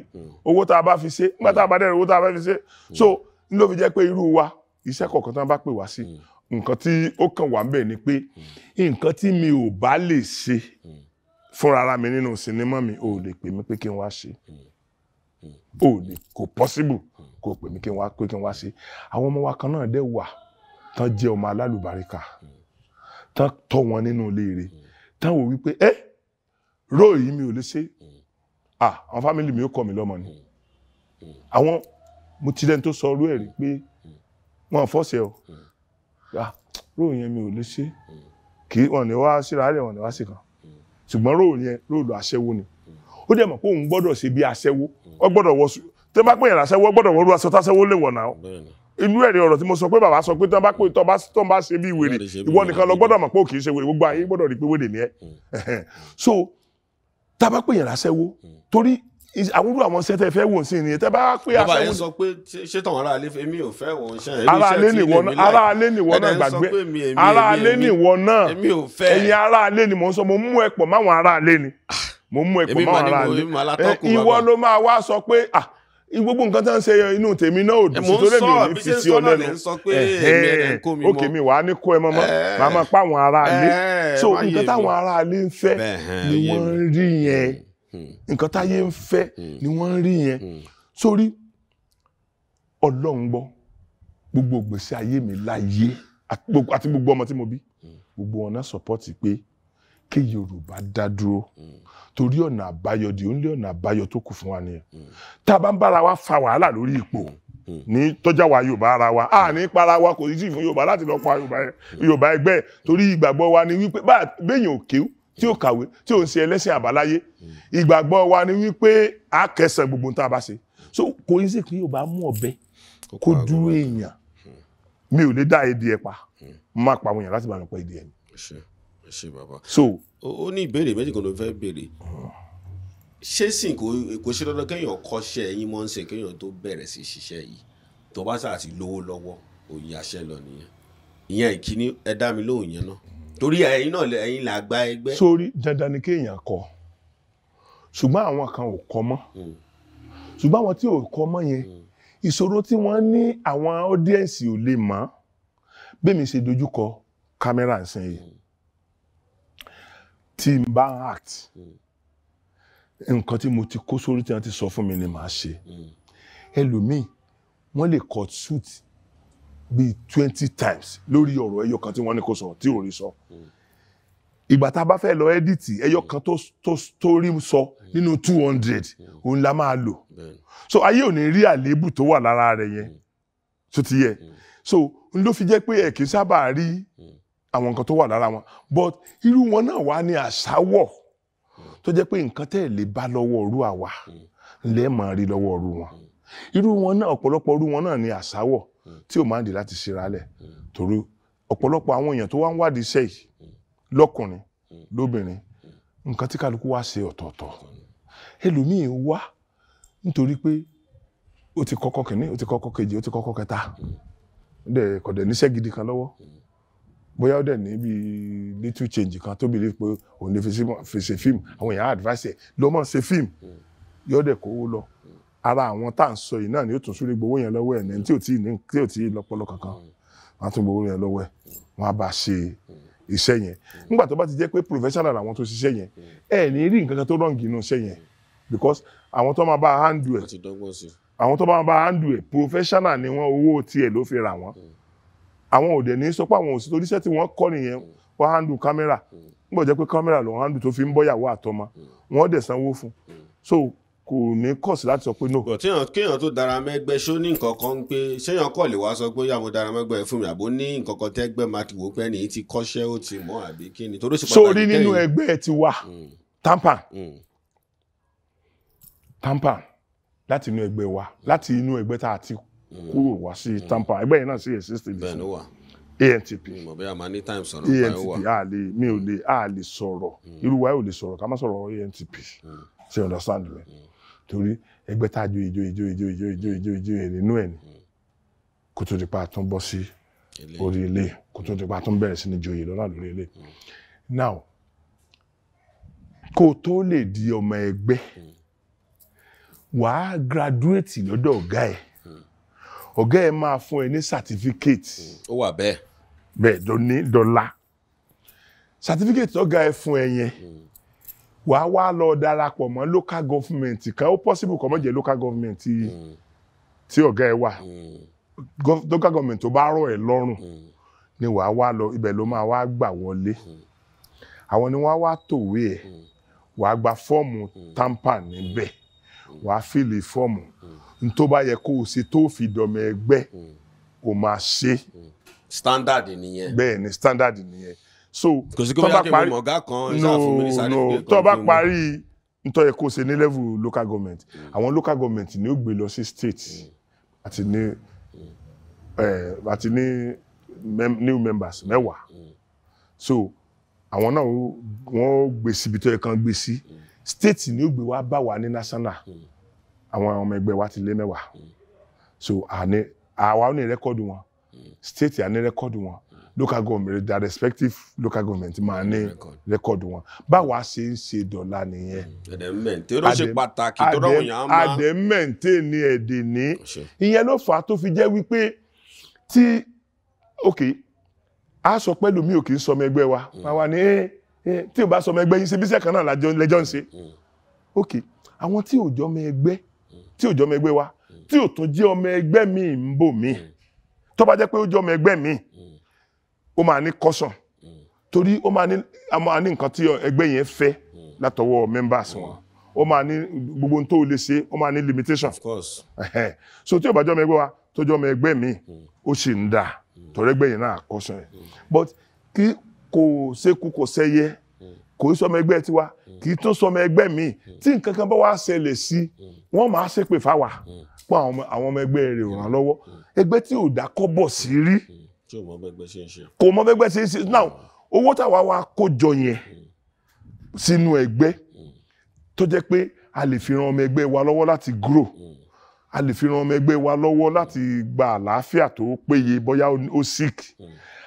owó tá a bá fi ṣe nígbà tá a bá dẹ̀ owó tá a bá fi ṣe so ló fi jẹ́ pé irú wa iṣẹ́ kọ̀ọ̀kan tí wọ́n bá pè wá sí nǹkan tí ó kàn wá ń bẹ̀ ni pé nǹkan tí mi ò bá lè ṣe fúnra mi nínú sinimá mi ò lè pè mí pé kí n wá ṣe ò lè kò possible kò pè mí kí n wá ṣe àwọn ọmọ wa kan náà dẹ̀ wà tán jẹ́ ọmọ alálùbáríkà tán tọ́ wọn nínú ilé rẹ̀ tán wò wípé róò yìí mi ò lè ṣe àwọn fámìlì mi ó kọ́ mi lọ́mọ ni àwọn mo ti dẹ́ni tó sọ orú ẹ̀ rí pé wọ́n fọ́sẹ̀ ọ róò yẹn mi ò lè ṣe kì í wọ́n ní wá síra rẹ̀ wọ́n ní wá sí kan ṣùgbọ́n róò yẹn róò lọ aṣẹ́wó ni ó dẹ̀ mọ̀ pé òun gbọ́dọ̀ ṣe bí aṣẹ́wó ó gbọ́dọ̀ wọ tẹ́ bá pè yàn aṣẹ́wó ó gbọ́dọ̀ wọ́n rú aṣọ táṣẹ́wó lè wọ̀ náà inú ẹ̀rí ọ̀rọ̀ tí mo sọ pé bàbá sọ pé tán bá pè tó bá ṣe bí wèrè ìwọ nìkan lọ gbọ́dọ̀ mọ̀ pé ò kì í ṣe wèrè gbogbo ayé gbọ́dọ̀ rí pé wèrè ni ẹ́ so tá bá pè yàn láṣẹ́wó torí àwọn irú àwọn sẹ́tẹ̀ fẹ́ wò sí ni tẹ́ bá pé aṣẹ́wó. bàbá yẹn sọ pé ṣé tàn ara alẹ́ èmi ò fẹ́ wọn ṣe ara alẹ́ nìwọ náà gbàgbé ara alẹ́ nìwọ náà ẹ̀yin ara alẹ́ ni mò ń sọ mo mú ẹ pọ̀ máwọn ara alẹ́ ni mo mú ẹ pọ̀ máwọn ara alẹ́ ìwọ ló máa wá sọ pé gbogbo nǹkan tó ń ṣe inú tèmi náà ò dùn sí tó lè mi ò ní fi sí ọ lẹ́nu òkè mi wà á ní kó ẹ mọ́mọ́ màá máa pa àwọn ará ilé so nǹkan táwọn ará ilé ń fẹ́ ni wọ́n ń rí yẹn nǹkan táyé ń fẹ́ ni wọ́n ń rí yẹn sórí Ọlọ́run gbọ́ gbogbo ìgbésí ayé mi láyé àti gbogbo ọmọ tí mo bí gbogbo wọn náà sọpọ́tì pé kí Yorùbá dá dúró torí ọ̀nà àbáyọ di òun lé ọ̀nà àbáyọ tó kù fún wa nìyẹn tá a bá ń bára wa fa wàhálà lórí ipò ní tọ́jà wa Yorùbá ara wa ní para wa kò sí fún Yorùbá láti lọ pa Yorùbá ẹgbẹ́ torí ìgbàgbọ́ wa ni wípé béèyàn ò kéwú tí ò kàwé tí ò ń ṣe ẹlẹ́sìn àbáláyé ìgbàgbọ́ wa ni wípé a kẹsàn gbogbo tá a bá ṣe so kò ní sí kí Yorùbá mú ọ̀bẹ kó dúró èèyàn mi ò lè dá èdè ẹ̀ pa má pa àwọn èèyàn láti bá mi pa èdè ẹ̀ ṣe bàbá so ó ní ìbéèrè méjì kan ló fẹ́ béèrè ṣé sìn kò ṣe dandan kéèyàn kọ́ṣẹ́ ẹ̀yin mọ́ ń ṣe kéèyàn tó bẹ̀rẹ̀ sí ṣiṣẹ́ yìí tó bá sáà ti lówó lọ́wọ́ òye àṣẹ lọ nìyẹn ìyẹn ìkíní ẹ dá mi lóhùn yẹn náà torí ẹ̀yin náà ẹ̀yin là gba ẹgbẹ́. sórí dandan ni kéèyàn kọ́ ṣùgbọ́n àwọn kan ò kọ́ mọ́ ṣùgbọ́n àwọn tí ò kọ́ mọ́ yẹn ìṣòro tí wọ́n ní àwọn audience ò lè mọ̀ bẹ́ẹ̀ mi ṣe dojúkọ kámẹ́rà ń sìn yìí tí n bá act nǹkan tí mo ti kó sórí tí wọ́n ti sọ fún mi ni màá ṣe ẹlòmíì wọ́n lè cut suit bíi 20 times lórí ọ̀rọ̀ ẹyọ kan tí wọ́n ní kó sọ tí ò rí sọ ìgbà tá a bá fẹ́ lọ edit ẹyọ kan tó rí sọ nínú 200 òun la máa lò so ayé ò ní rí àléébù tó wà lára rẹ̀ yẹn tó ti yẹ so n ló fi jẹ́ pé ẹ kì í sábà rí àwọn nǹkan tó wà lára wọn but irú wọn náà wà ní àṣàwọ̀ tó jẹ́ pé nǹkan tẹ́ ẹ̀ lè bá lọ́wọ́ irú àwa lẹ́ẹ̀ máa rí lọ́wọ́ irú wọn irú wọn náà ọ̀pọ̀lọpọ̀ irú wọn náà ní àṣàwọ̀ tí ò máa ń di láti ṣeralẹ̀ torí ọ̀pọ̀lọpọ̀ àwọn èèyàn tó wá ń wádìí iṣẹ́ yìí lọ́kùnrin lóbìnrin nǹkan tí kálukú wá ṣe ọ̀tọ̀ọ̀tọ̀ ẹlòmíì wá nítorí pé ó ti kọ́kọ́ kìíní ó ti kọ́kọ́ kejì ó ti kọ́kọ́ kẹta kò dẹ̀ níṣẹ́ gidi kan lọ́wọ́ bóyá ó dẹ̀ ní bí little change kan tó believe pé òun lè fi ṣe fíìmù àwọn èèyàn advice ẹ̀ ló mọ̀ ṣe fíìmù yóò dẹ̀ kówó lọ ara àwọn tá à ń sọ yìí náà ni ó tún súré gbowó yẹn lọ́wọ́ ẹ̀ ní tí ò tí ì lọ́pọlọ kankan wọ́n á tún gbowó yẹn lọ́wọ́ ẹ̀ wọ́n á bá ṣe iṣẹ́ yẹn nígbà tó bá ti jẹ́ pé professional àwọn tó ṣiṣẹ́ yẹn ẹ̀ ní rí nǹkan kan tó rọ̀ǹgì inú iṣẹ́ yẹn because àwọn tó máa bá handle ẹ̀ àwọn tó máa bá handle ẹ̀ professional ni wọ́n owó tiẹ̀ ló fi rà wọ́n àwọn ò dẹ̀ ní sọ pé àwọn òsì torí iṣẹ́ tí wọ́n kọ́ nìyẹn wọ́n handle camera nígbà jẹ́ pé camera ló handle tó fi ń bọ́yàwó àtọmọ wọ́n dẹ̀ sanwó fún so kò ní kọ̀sí láti sọ pé no. kéèyàn tó dara mẹ́gbẹ́ ṣó ní nǹkan kan pé ṣéyàn kọ̀ lè wá sọ pé yá mo dara mẹ́gbẹ́ fún mi àbó ní nǹkan kan tẹ́gbẹ́ máa ti wò pé ẹni ti kọ́ṣẹ́ ó ti mọ̀ àbí kí ni torí ó ṣe pàtàkì. sórí nínú ẹgbẹ́ ti wà tampan láti inú ẹgbẹ́ wa láti inú ẹgbẹ́ tá a ti kúrò wá sí tampan ẹgbẹ́ yẹn náà sí exist ANTP a lè sọ̀rọ̀ irú wa ò lè sọ̀rọ̀ ká má sọ̀rọ̀ ANTP ṣe understand rẹ torí ẹgbẹ́ tá a jó ijó nínú ẹ̀ ni kó tó di pa tún bọ́ sí orí ilé kó tó di pa tún bẹ̀rẹ̀ sí ní joyè lọ́nà lórí ilé now kó tó lè di ọmọ ẹgbẹ́ wàá graduate lọ́dọ̀ ọ̀gá ẹ̀ máa fún ẹ ní certificate ó wà bẹ́ẹ̀ dọ́là certificate ọ̀gá ẹ̀ fún ẹ yẹn wàá wá lọ darapọ̀ mọ́ local government kan ó possible kó má jẹ́ local government tí ọ̀gá ẹ̀ wà local government tó bá rọ̀ ẹ́ lọ́rùn ni wàá wá lọ ibẹ̀ ló máa wá gbà wọlé àwọn ni wọ́n wá tòwé ẹ̀ wàá gba fọ́ọ̀mù tampan níbẹ̀ wàá fìlì fọ́ọ̀mù tó bá yẹ kó o ṣe tó fi dọ̀mọ̀ ẹgbẹ́ o máa ṣe. standard nìyẹn. bẹ́ẹ̀ ni standard nìyẹn so tó bá parí tó bá parí nítorí yẹ kó o ṣe ní level local government àwọn local government ni ó gbé lọ sí state àti ní new members 10 so àwọn náà wọ́n gbé síbi tó yẹ kán gbé sí state ni ó gbé wá bá wa ní national àwọn ọmọ ẹgbẹ́ wa ti lé 10 so àwa ní rẹ́kọ́dù wọn state à ní rẹ́kọ́dù wọn local government their respective local government máa ní rẹ́kọ́dù wọn báwa ṣe ń ṣe dọ̀la nìyẹn. tó ṣe pàtàkì tó rọrùn yàn án máa. àdẹ́mẹ̀ntẹ́ ni ẹ̀dẹ̀ ní ìyẹn ló fà á tó fi jẹ́ wípé tí a sọ pé lómi ò kì í sọmọ ẹgbẹ́ wa wà ní tí ò bá sọmọ ẹgbẹ́ yín ṣe bíṣẹ́ kan náà lẹ́jọ́ ń ṣe àwọn tí ò jọmọ ẹgbẹ́ wa tí ò tún jẹ́ ọmọ ẹgbẹ́ mi ń bò mí tó bá jẹ́ pé ó jọmọ ẹgbẹ́ mi ó máa ní caution torí ó máa ní nǹkan tí ẹgbẹ́ yẹn fẹ́ látọwọ́ members wọn ó máa ní gbogbo tó lè ṣe ó máa ní limitation of course so tí ò bá jọmọ ẹgbẹ́ wa tó jọmọ ẹgbẹ́ mi ó sì ń dà torí ẹgbẹ́ yẹn náà caution but kí kò ṣekú kò ṣẹyẹ kò sọmọ ẹgbẹ́ tiwa kì í tún sọmọ ẹgbẹ́ mi tí nǹkan kan bá wá ṣẹlẹ̀ sí wọ́n máa ṣépè fáwa pé àwọn ọmọ ẹgbẹ́ rẹ̀ ràn lọ́wọ́ ẹgbẹ́ tí ò dá kọ́bọ̀ sí rí kò mọ bẹ́gbẹ́ ṣe ń ṣe now owó táwa wá kó jọ yẹn sínú ẹgbẹ́ tó jẹ́ pé a lè fi ran ọmọ ẹgbẹ́ wa lọ́wọ́ láti grow a lè fi ran ọmọ ẹgbẹ́ wa lọ́wọ́ láti gba àlàáfíà tó péye bóyá ó sick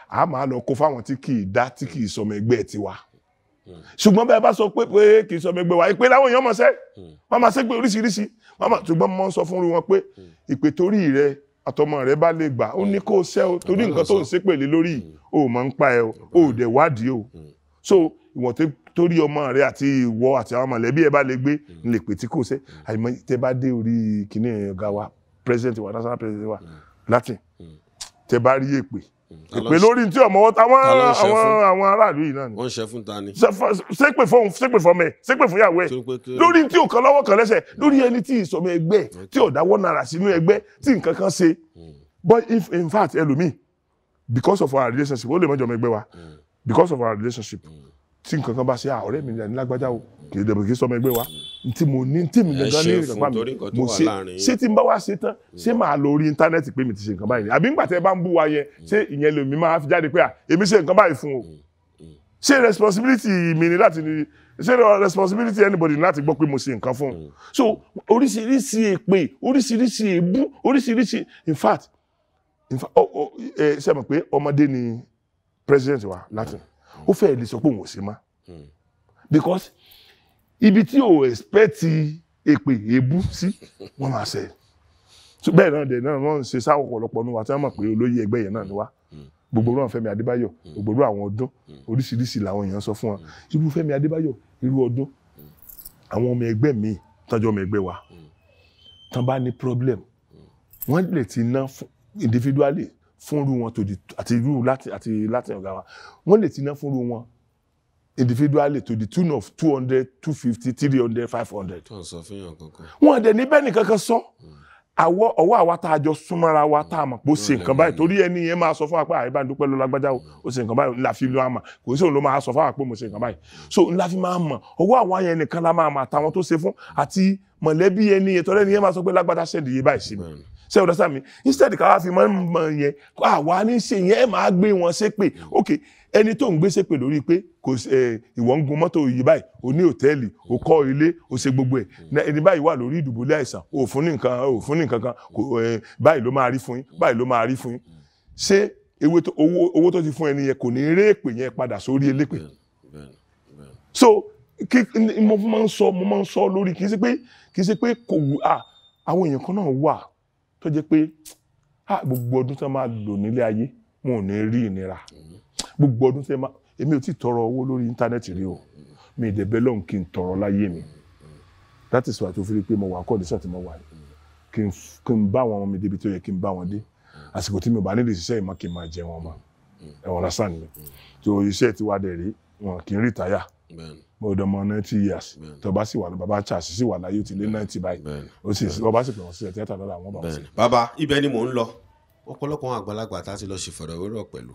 a máa lọ kó fáwọn tí kì í dá tí kì í sọmọ ẹgbẹ́ tiwa ṣùgbọ́n bẹ́ẹ̀ bá sọ pé kì í sọmọ ẹgbẹ́ wa ìpè láwọn èèyàn mọ̀ sẹ́ wọ́n máa ṣe pé oríṣiríṣi ṣùgbọ́n mo ń sọ fún wọn pé ìpè torí rẹ àtọmọ rẹ bá lè gbà ó ní kó o ṣẹ́ o torí nǹkan tó ń ṣe pèlè lórí o mọ̀ ń pa ẹ o ò dẹ̀ wádìí o so ìwọ̀n torí ọmọ rẹ àti ìwọ àti àwọn mọ̀lẹ́bí ẹ bá lè gbé lè pè tí kò ṣe àìmọ̀ tẹ bá dé orí kìnìún ọ̀gá wa president wa national president wa láti tẹ bá rí èpè lórí tí ọmọ wọn àwọn aráàlú yìí náà ni. wọ́n ṣe fún ta ni. ṣépè fọmọ ẹ ṣépè fún ìyàwó ẹ lórí tí ò kan lọ́wọ́ kan lẹ́sẹ̀ lórí ẹni tí ìsọmọ ẹgbẹ́ tí ò dáwọ́ náírà sínú ẹgbẹ́ tí nǹkan kan ṣe but if in fact ẹlòmíì because of our relationship ó lè mọ́jọ́ ọmọ ẹgbẹ́ wa because of our relationship tí nǹkan kan bá ṣe ọ̀rẹ́ mi ní lágbájá o kì í dẹ̀bọ̀ kì í sọmọ ẹgbẹ́ wa tí mo ní tí mi gangan ní ìrìnkàn mi mo ṣe tí n bá wá ṣe tán ṣé máa lo orí íńtánẹ́ẹ̀tì pé mi ti ṣe nǹkan báyìí ni àbí ńgbà tẹ́ bá ń bú wa yẹn ṣé ìyẹn lèmi máa fi jáde pé èmi ṣe nǹkan báyìí fún o ṣé responsibility mi ni láti ṣé responsibility anybody ni láti gbọ́ pé mo ṣe nǹkan fún un so oríṣiríṣi èpè oríṣiríṣi èébú oríṣiríṣi in fact ṣe mọ̀ pé ọmọdé ni president wa láti ó fẹ́ lè sọ pé òun ò sí mọ́ because ibi tí o expect èpè èébú sí wọ́n máa ṣe so bẹ́ẹ̀ náà dẹ̀ náà wọ́n ń ṣe sáwọ́ ọ̀pọ̀lọpọ̀ ní wa tí wọ́n mọ̀ pé olóyè ẹgbẹ́ yẹn náà ni wá gbogbo àwọn Fẹ́mi Adébáyọ̀ gbogbo àwọn Ọdún oríṣiríṣi làwọn èèyàn sọ fún wọn irú Fẹ́mi Adébáyọ̀ irú Ọdún àwọn ọmọ ẹgbẹ́ mi tọ́jú ọmọ ẹgbẹ́ wa tán bá ní problem wọ́n lè ti ná individually fúnrú wọn àti irú láti ọ̀gá wa wọ́n lè ti ná fúnrú wọn individually to the tune of 200, 250, 300, 500. wọ́n dẹ̀ níbẹ̀ nìkan kan sọ ọwọ́ àwa tá a jọ súnmọ́ra wa tá a mọ̀ pé ó ṣe nǹkan báyìí torí ẹni yẹn máa sọ fún wa pé àyè bá ń dúpẹ́ lọ lágbájá ó ṣe nǹkan báyìí ńlá fi lọ́ àmà kò sí òun ló máa sọ fún wa pé mo ṣe nǹkan báyìí so ńlá fi máa mọ̀ ọwọ́ àwọn yẹn nìkan la máa mọ̀ àtàwọn tó ṣe fún àti mọ̀lẹ́bí ẹni yẹn tọ́lẹ́ni yẹn máa sọ pé lágbájá ṣẹ̀dí yé báyìí sí mi ṣé o dá sáà mi instead ká wá fi mọ̀ yẹn àwa ní ṣe yẹn máa gbé wọn ṣépè ok ẹni tó ń gbé ṣépè lórí pé kò ìwọ ń gun mọ́tò yìí báyìí o ní hòtẹ́ẹ̀lì o kọ́ ilé o ṣe gbogbo ẹ̀ ẹni báyìí wà lórí ìdùbúlẹ̀ àìsàn o fún ní nǹkan kan báyìí ló máa rí fún yín báyìí ló máa rí fún yín ṣé owó tó ti fún ẹni yẹn kò ní rí èpè yẹn padà sórí elépè so mo máa ń sọ lórí kì í ṣe pé kò wù àwọn èèyàn kan náà wà tó jẹ́ pé gbogbo ọdún tó máa lò nílé ayé wọn ò ní rí ìnira gbogbo ọdún tó máa èmi ò tí tọrọ owó lórí íńtánẹ́ẹ̀tì rí o mi ì dẹ̀bẹ̀ lọ́hùn kí n tọrọ láyé mi that is why tó fi rí pé mo wà kọ́ọ̀dísọ̀ tí mo wà kí n bá àwọn ọmọ mi débi tó yẹ kí n bá wọn dé àsìkò tí mi ò bá nílò ìṣiṣẹ́ ìmọ̀ kí n máa jẹ wọn mọ́ ẹ̀wọ̀n lásán ni tó iṣẹ́ ti wá dẹ̀ rí wọn kì í rí táyà mo dọ̀ mọ́ 90 years tó bá sì wà ní bàbá Charles sì wà láyé ó ti lé 90 báyìí ó sì bá sì pè wọ́n sí ẹ̀ tíátà lọ́la àwọn bàbá sí. bàbá ibẹ̀ ni mò ń lọ ọ̀pọ̀lọpọ̀ àwọn àgbàlagbà tá a ti lọ ṣe Ifioroweoro pẹ̀lú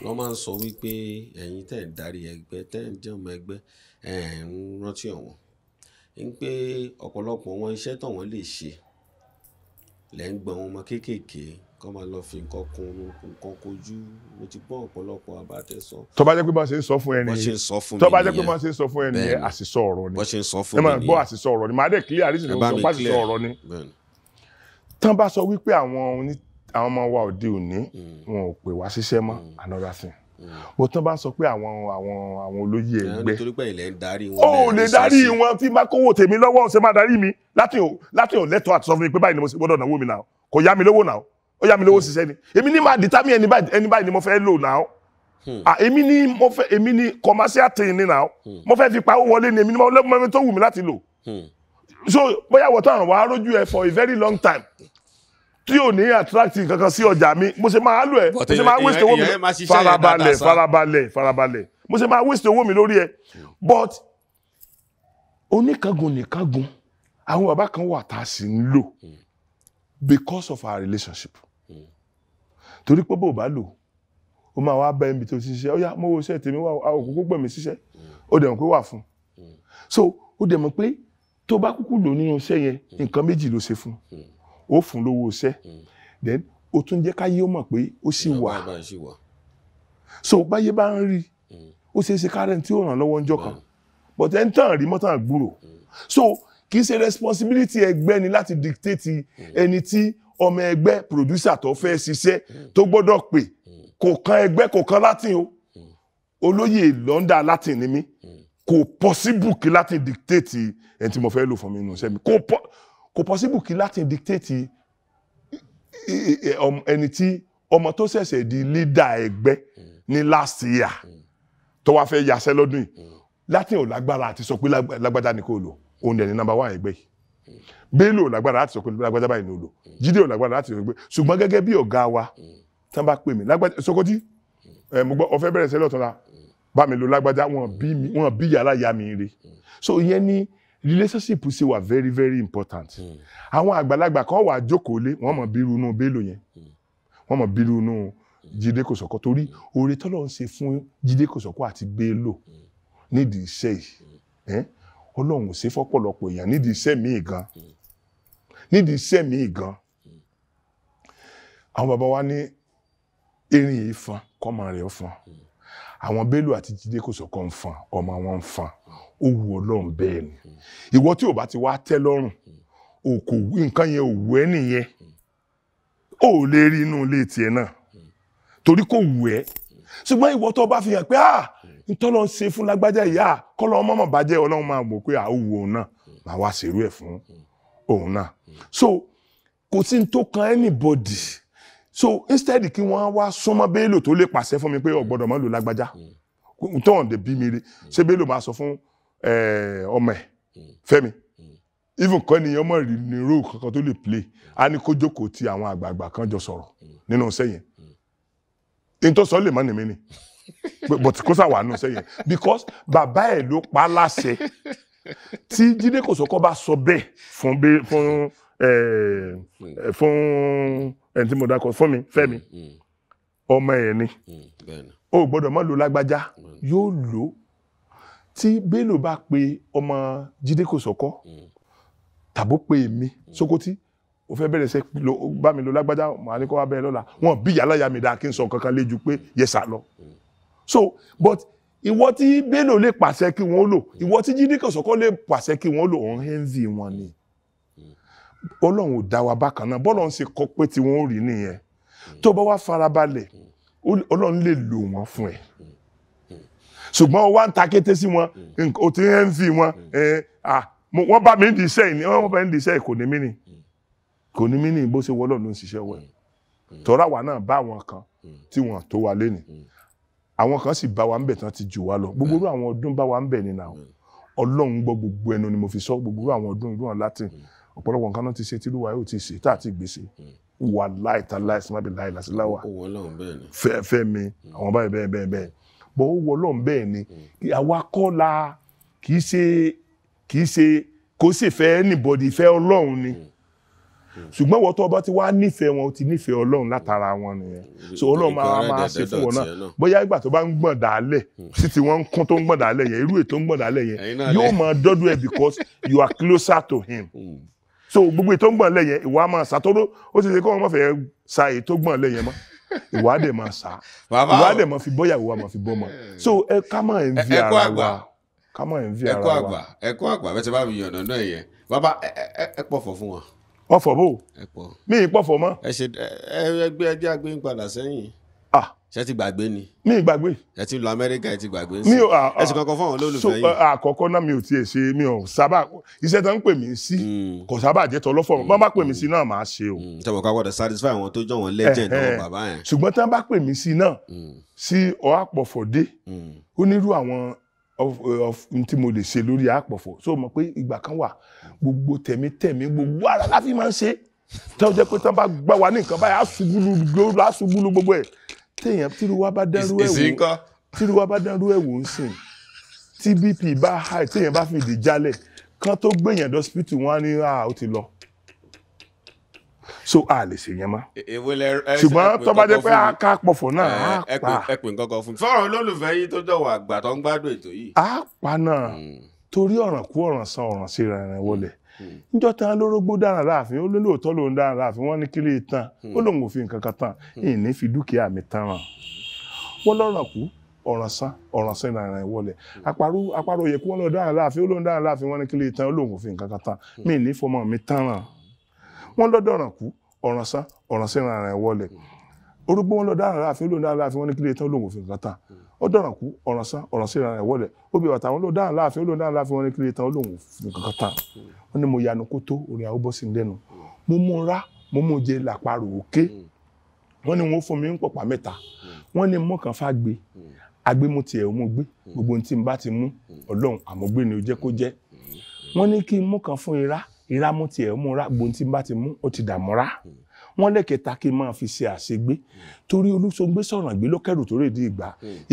wọ́n máa ń sọ wípé ẹ̀yin tẹ́ ń darí ẹgbẹ́ tẹ́ ń jẹ́ ọmọ ẹgbẹ́ ń rántí ọ̀wọ́n ń pé ọ̀pọ̀lọpọ̀ wọn iṣẹ́ tó wọ́n lè ṣe lẹ́ ń gbọ́n ọmọ kéékèèké kọ́ máa lọ fi nǹkan kun nǹkan kojú mo ti gbọ́ ọ̀pọ̀lọpọ̀ àbátẹ sọ. tó bá jẹ́ pé bá ṣe ń sọ fún ẹni tó bá jẹ́ pé bá ṣe ń sọ fún ẹni yẹn àṣìṣọ ọ̀rọ̀ ni ẹ máa gbọ́ àṣìṣọ ọ̀rọ̀ ni màá dẹ̀ clear àrísìn ló sọ pàṣìṣọ ọ̀rọ̀ ni tán bá sọ wípé àwọn ọmọ wa òde òní wọn ò pè wá ṣiṣẹ́ mọ́ another thing bó tán bá sọ pé àwọn olóyè ẹgbẹ́ nítorí pé ilẹ̀ ń darí wọn ó lè darí wọn tí bá kówó tèmi lọ́wọ́ ṣe máa darí mi láti ò lẹ́tọ̀ọ́ àti sọ fún mi pé báyìí ni mo ṣe gbọ́dọ̀ náwó mi náà kò yá mi lówó náà ó yá mi lówó ṣiṣẹ́ ni èmi ní máa determine ẹni báyìí ni mo fẹ́ lò náà èmi ní commercial thing ni náà mo fẹ́ fi pawó wọlé ni èmi ní mo tó wù mí láti lò so bóyá wọ́n tán wàá rójú ẹ for a very long time tí ò ní attract kankan sí ọjà mi mo ṣe máa lò ẹ mo ṣe máa waste owó mi farabalẹ̀ mo ṣe máa waste owó mi lórí ẹ but oníkangun nìkangun àwọn bàbá kan wà tá a sì ń lò because of our relationship torí pé bó bá lò ó máa wá bá ẹni tó ti ṣiṣẹ́ ó yá mo wo iṣẹ́ tèmi wá òkúkú gbẹ̀mí ṣiṣẹ́ ó dẹ̀ mọ̀ pé wà fún so ó dẹ̀ mọ̀ pé tó bá kúkú lò nínú iṣẹ́ yẹn nǹkan méjì ló ṣe fún ó fún lówó iṣẹ́ then ó tún jẹ́ káyé ó mọ̀ pé ó sì wà so báyé bá ń rí ó ṣe é ṣe kárẹ̀ tí ó ràn lọ́wọ́ ńjọ́ kan but ẹ̀ ń tàn rí mọ́tàn gbúrò so kì í ṣe responsibility ẹgbẹ́ ni láti dictate ẹni tí ọmọ ẹgbẹ́ producer tó fẹ́ ṣiṣẹ́ tó gbọ́dọ̀ pè kò kan ẹgbẹ́ kò kan Latin o olóyè London Latin ni mí kò possible kí Latin dictate ẹni tí mo fẹ́ lò fún mi nínú iṣẹ́ mi kò possible kí Latin dictate ẹni tí ọmọ tó ṣẹ̀ṣẹ̀ di leader ẹgbẹ́ ní last year tó wá fẹ́ yàṣẹ́ lọ́dún yìí Latin ò lágbára àti sọ pé lágbájá ni kò lò òun dẹ̀ ní number 1 ẹgbẹ́ yìí Bello ò lágbára láti sọ pé lágbájá báyìí ni ó lò Jídé ò lágbára láti sọ pé ṣùgbọ́n gẹ́gẹ́ bí ọ̀gá wa tán bá pè mí lágbájá Sokoti mo gbọ́ ọ̀fẹ́ bẹ̀rẹ̀ sẹ́lẹ̀ ọ̀tún la bá mi lo lágbájá wọn bí yàrá ya mi rí so ìyẹn ni relationship ṣe wà very very important àwọn àgbàlagbà kan wà jókòó lé wọn mọ̀ bí irú inú Bello yẹn wọ́n mọ̀ bínú inú Jídé Kòsọ́kọ́ torí oore tọ́lọ́run ṣe fún Jídé Kòsọ́kọ́ àti Bello nídìí iṣẹ́ yìí Ọlọ́run ò ṣe fọ́pọ̀lọpọ̀ èèyàn nídìí iṣẹ́ míì gan àwọn bàbá wa ní erin yìí fan kọ́mọ rẹ̀ fan àwọn Bello àti Jídé Kòsọ́kọ́ ń fan ọmọ wọn ń fan ó wu Ọlọ́run bẹ́ẹ̀ ni ìwọ tí ò bá ti wá tẹ́ lọ́rùn kò nǹkan yẹn ò wù ẹ́ nìyẹn ó lè rí inú ilé tiẹ̀ náà torí kò wù ẹ́ ṣùgbọ́n ìwọ tó bá fi hàn pé ntọ́lọ́ ń ṣe fún lágbájá ìyá kọ́lọ́ ọmọ bàjẹ́ Ọlọ́run máa mọ̀ pé ó wù òun náà máa wá ṣerú ẹ̀ fún òun náà so kò sí ní tó kan anybody so instead kí wọ́n wá súnmọ́ Bello tó lè pàṣẹ fún mi pé o gbọ́dọ̀ má lò lágbájá tó hàn dé bí mi rí ṣé Bello máa sọ fún ọmọ ẹ̀ Fẹ́mi even kọ́ ni ọmọ rí ní role kankan tó lè play a ní kó jókòó ti àwọn àgbààgbà kan jọ sọ̀rọ̀ nínú iṣẹ́ yẹn in tó sọ lè mọ́ ní mi ni but kó sà wà nínú iṣẹ́ yẹn because bàbá ẹ̀ ló pa láṣẹ tí Jídé Kòsọ́kọ́ bá sọ bẹ́ẹ̀ fún ẹni tí mo dákọ̀ fún mi Fẹ́mi ọmọ ẹ̀ ni ó gbọ́dọ̀ má lò lágbájá yóò lò tí Bello bá pe ọmọ Jídé Kòsọ́kọ́ tàbó pe èmi Sokoti ó fẹ́ bẹ̀rẹ̀ sẹ́ bá mi lò lágbájá màá ní kó wá bẹ́ẹ̀ lọ́la wọn bí yàrá ya mi dáa kí n sọ kankan léjú pé yẹsà lọ so but ìwọ tí Bello lè pàṣẹ kí wọ́n lò ìwọ tí Jídé Kòsọ́kọ́ lè pàṣẹ kí wọ́n lò òun envy wọn ni Ọlọ́run ò dá wa bákan náà bọ́lọ́run ṣe kọ pé tí wọ́n rí nìyẹn tó bá wá farabalẹ̀ Ọlọ́run lè lò wọ́n fún ẹ ṣùgbọ́n wá ń ta kété sí wọn o ti envy wọn wọ́n bá mi ń di iṣẹ́ yìí wọ́n bá mi ń di iṣẹ́ yìí kò ní mí ní bó ṣe wọ́lọ́ ló ń ṣiṣẹ́ wẹ̀ tọ́ra wa náà bá àwọn kan tí wọ́n tó wa lé ní àwọn kan sì bá wa ń bẹ̀ tán ti jù wá lọ gbogbo àwọn ọdún bá wa ń bẹ̀ nínú àwọn Ọlọ́run gbọ́ gbogbo ẹnu ni mo fi sọ gbogbo àwọn ọdún ìlú wọn láti ọ̀pọ̀lọpọ̀ nǹkan náà ti ṣe tìlúwa yóò ti ṣe tá àti gbèsè wà láìta láìsí má bẹ láì lásìláwà Fẹ́mi àwọn báyìí bẹ́ẹ̀ bọ́ ó wọ Ọlọ́run bẹ́ẹ̀ ni àwa kọ́ la kì í ṣe kò sì fẹ́ anybody fẹ́ Ọlọ́run ni ṣùgbọ́n wọ́n tó bá ti wá nífẹ̀ẹ́ wọn ó ti nífẹ̀ẹ́ Ọlọ́run látara wọn nìyẹn so Ọlọ́run máa ṣe fún wọn náà bóyá ìgbà tó bá ń gbọ̀n dálẹ̀ títí wọ́n ń kún tó ń gbọ̀n dálẹ̀ yẹn irú ètò ń gbọ̀n dálẹ̀ yẹn yóò máa dọ́dún ẹ̀ because you are closer to him so gbogbo ètò ń gbọ̀n lẹ̀ yẹn ìwà máa ṣàtọ́rọ́ ó ti ṣe kí wọ́n má fẹ́ sa ètò gbọ̀n lẹ̀ yẹn mọ́ ìwà dẹ̀ máa ṣá ìwà dẹ̀ máa fi bọ́yà ìwà máa fi bọ́ mọ́ so ẹ ká máa ń vi ara wa ká máa ń vi ara wa. ẹ̀kọ́ àgbà bẹ́ẹ̀ tí bá mi yànnà náà yẹn bàbá ẹ pọ̀fọ̀ fún wọn. ọ̀fọ̀ bò mí ì pọ̀fọ̀ mọ́. ẹ ṣe ẹgbẹ́ ẹjẹ́ agbẹ́yìn padà sẹ́yìn. ṣé ti gbàgbé ni. mi ì gbàgbé. ẹ ti lọ Amẹ́ríkà ẹ ti gbàgbé sí. ẹ sì kankan fún àwọn olólùfẹ́ yìí. àkọ́kọ́ náà mi ò tiẹ̀ ṣe mi ò sábà iṣẹ́ tó ń pè mí sí kò sábà jẹ́ tọ́lọ́fọ̀ bá bá pè mí sí náà máa ṣe o. tẹ̀wọ̀n ká gbọ́dọ̀ satisfy àwọn tó jọ wọn legend àwọn bàbá yẹn. ṣùgbọ́n tí wọ́n bá pè mí sí náà sí Àpọ̀fọ̀dé ó nírú àwọn tí mo lè ṣe lórí Àpọ̀fọ̀ so mọ̀ pé ìgbà kan wà gbogbo tẹ̀mí gbogbo ara la fi máa ń ṣe tó jẹ́ pé tí wọ́n bá gbá wa ní nǹkan báyìí á ṣubúlú gbogbo ẹ̀ téèyàn tíruwa bá dánrú ẹ̀ wò ń sìn tí BP bá high téèyàn bá fi ìdí jálẹ̀ kan tó gbèyàn dọ́sípítù wọn á ní ó ti lọ so a lè ṣe yẹn mọ́ ṣùgbọ́n tó bá jẹ́ pé ká Àpọ̀fọ̀ náà á pa ẹ pè nǹkan kan fún mi fọ́ọ̀rọ̀ olólùfẹ́ yìí tó jọ̀wọ́ àgbà tó ń gbádùn ètò yìí. á pa náà torí ọ̀ràn kú ọ̀ràn san ọ̀ràn sí rẹ̀ wọlé níjọ́ tán lórógbó dára láàfin ó lóòótọ́ lòun dára láàfin wọ́n ní kí lè tán ó lòun ò fi nǹkan kan tán ìní fi dúkìá mi tán ràn wọ́n lọ́ràn kú ọ̀ràn san ìrìn wọlé àparò yẹ kí wọ́n lọ dára láàfin ó lòun dára láàfin wọ́n ní kí lè tán ó lòun ò fi nǹkan kan tán mí ní fọmọ mi tán ràn wọ́n lọ́dọ̀ràn kú ọ̀ràn san ìrìn wọlé orógbó wọn lọ dára láàfin ó lòun dára láàfin wọ́n ní kí lè tán ó lòun ò fi nǹkan tán ó dọ̀ràn kú ọ̀ràn san ìrìn wọlé ó bí bàtà wọn lọ dára láàfin ó lòun dára láàfin wọ́n ní kí lè tán ó lòun ò fi nǹkan kan tán wọ́n ní mo yanu kó tó orin àwọn bọ́sìn lẹ́nu mo mú ra mo mú jẹ làparò òkè wọ́n ní wọ́n fún mi ń pọ̀pá mẹ́ta wọ́n ní mọ́ kan fàgbé agbé mo tiẹ̀ mo gbé gbogbo tí n bá ti mú Ọlọ́run àmọ́gbé ni ó jẹ́ kó jẹ́ wọ́n ní kí n mú kan fún ira mo tiẹ̀ mo ra gbogbo tí n bá ti mú ó ti dààmú ra wọ́n lẹ́kẹ̀ẹ́ta kí n máa fi ṣe àṣegbé torí olúṣọgbé sọ̀rọ̀ gbé lọ́kẹ́rù tó rè dí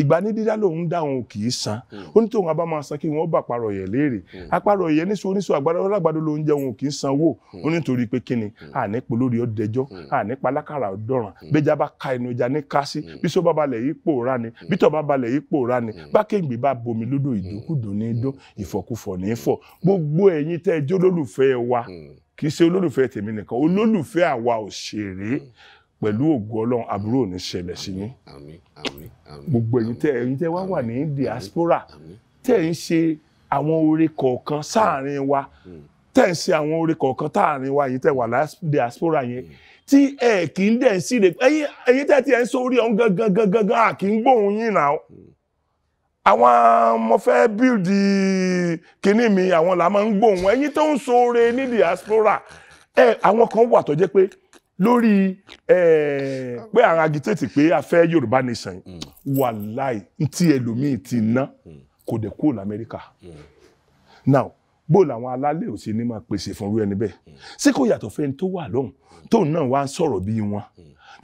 ìgbà ní dídá lòun dáhùn kì í san ó ní tóun abá máa san kí wọ́n bá parọ̀ yẹ̀ léèrè apárọ̀ yẹ̀ oníṣòwò àgbàdo ọlágbàdo ló ń jẹ òun kì í sanwó ó nítorí pé kíni ànípo lórí ọdẹjọ́ ànípa alákàrà ọdọ́ràn bẹ́jà bá ka ẹnu ìjà ní kásí bí sọ bá balẹ̀ yìí pòórá ni bí tọ́ bá balẹ̀ yìí pòórá ni bá kéǹgbé bá bomi lódò ìdókùdò ní dó ìfọ̀kúfọ̀ ní fọ̀ gbogbo ẹ̀yin tẹ́ ẹjọ́ olólùfẹ́ wa kì í ṣe olólùfẹ́ tèmi nìkan olólùfẹ́ àwa òṣèré pẹ̀lú ògo Ọlọ́run àbúrò ò ní ṣẹlẹ̀ sí yín gbogbo ẹ̀yin tẹ́ wá wà ní diaspora tẹ́ ń ṣe àwọn oore kọ̀ọ̀kan sáàrin wa tẹ́ ń ṣe àwọn oore kọ̀ọ̀kan táàrin wa yìí tẹ́ wà diaspora yẹn tí ẹ kì í dẹ̀ sí rẹ̀ ẹ̀yin tẹ́ ti ẹ̀ ń sọ orí ọ̀hún gangan kì í gbóhùn yín náà àwọn mo fẹ́ build kíní mi àwọn là máa ń gbóhùn ẹ̀yin tó ń sọ oore ní diaspora àwọn kan wà tó jẹ́ pé lórí pé àwọn agitate pé a fẹ́ Yorùbá nation wàláì tí ẹlòmíì ti ná kò dẹ̀ kúrò l'Amẹ́ríkà now bó làwọn alálẹ̀ ò sí ní máa pèsè fún irú ẹni bẹ́ẹ̀ ṣé kò yàtọ̀ fẹ́ni tó wà lọ́hùn tóun náà wá ń sọ̀rọ̀ bí wọn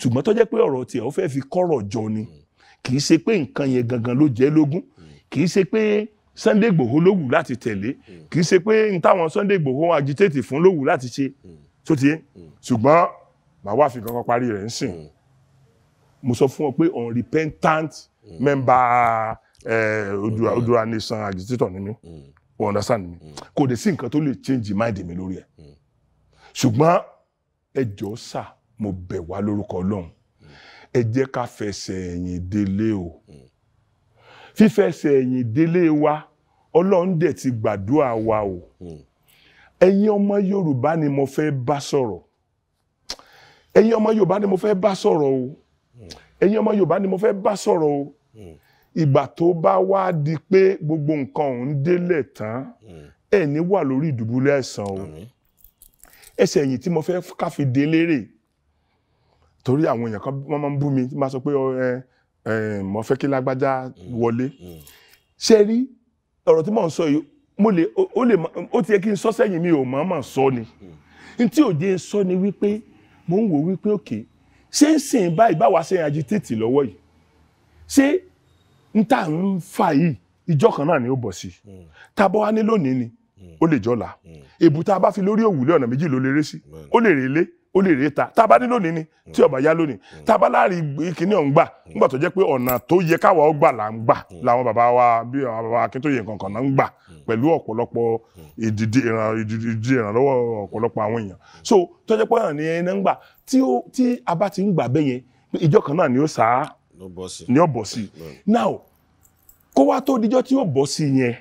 ṣùgbọ́n tó jẹ́ pé ọ̀rọ̀ tiẹ̀ ó fẹ́ fi kọ́rọ̀ jọ ni kì í ṣe pé nǹkan yẹn gangan ló jẹ́ lógún kì í ṣe pé Sunday Igboho ló wù láti tẹ̀lé kì í ṣe pé n táwọn Sunday Igboho agitate fún ló wù láti ṣe tó ti yé ṣùgbọ́n màá wá fi kankan parí rẹ̀ ń sìn mo sọ fún ọ pé unrepentant member Odua Nation agitator ni mi o understand mi kò dé sí nǹkan tó lè change mind mi lórí ẹ̀ ṣùgbọ́n ẹ jọ̀ọ́ sà mo bẹ̀ wá lórúkọ Ọlọ́run ẹ jẹ́ ká fẹsẹ̀ ẹ̀yìn délé o fífẹsẹ̀ ẹ̀yìn délé wa Ọlọ́run dẹ̀ ti gbàdúrà wa o ẹ̀yin ọmọ Yorùbá ni mo fẹ́ bá sọ̀rọ̀ ẹ̀yin ọmọ Yorùbá ni mo fẹ́ bá sọ̀rọ̀ o ẹ̀yin ọmọ Yorùbá ni mo fẹ́ bá sọ̀rọ̀ o ìgbà tó bá wá di pé gbogbo nǹkan òun délẹ̀ tán ẹ̀ ní wà lórí ìdùbúlẹ̀ àìsàn o ẹsẹ̀ ẹ̀yìn tí mo fẹ́ ká fi délé rè torí àwọn èèyàn kan wọ́n máa ń bú mi tí máa sọ pé mo fẹ́ kí lágbájá wọlé ṣe rí ọ̀rọ̀ tí mò ń sọ yìí ó ti yẹ kí n sọ sẹ́yìn mi ò mọ̀ọ́mọ̀ sọ ni n tí òde sọ ni wípé mo ń wò wípé òkè ṣé ń sìn báyìí báwa ṣe ń agitate lọ́wọ́ yìí ṣé n tà ń fà yìí ìjọ kan náà ni ó bọ̀ sí tábọ̀ wá ní lónìí ni ó lè jọ́la èbú tá a bá fi lórí òwúlé ọ̀nà méjì ló lè ré sí ó lè rélé ó lè réta tá a bá ní lónìí ni tí ó bá yá lónìí tá a bá láàrin kíní ọ̀hún gbà nígbà tó jẹ́ pé ọ̀nà tó yẹ káwa ó gbà là ń gbà làwọn bàbá wa bí àwọn bàbá Akíntóyè nǹkan náà ń gbà pẹ̀lú ọ̀pọ̀lọpọ̀ ìdí ìrànlọ́wọ́ ọ̀pọ̀lọpọ̀ àwọn èèyàn so tó jẹ́ pé ọ̀nà ni ẹni ń gbà tí a bá ti ń gbà bẹ́yẹn ìjọ kan náà ni ó sáà ni ó bọ̀ sí now kó wá tó dijọ́ tí ó bọ̀ sí yẹn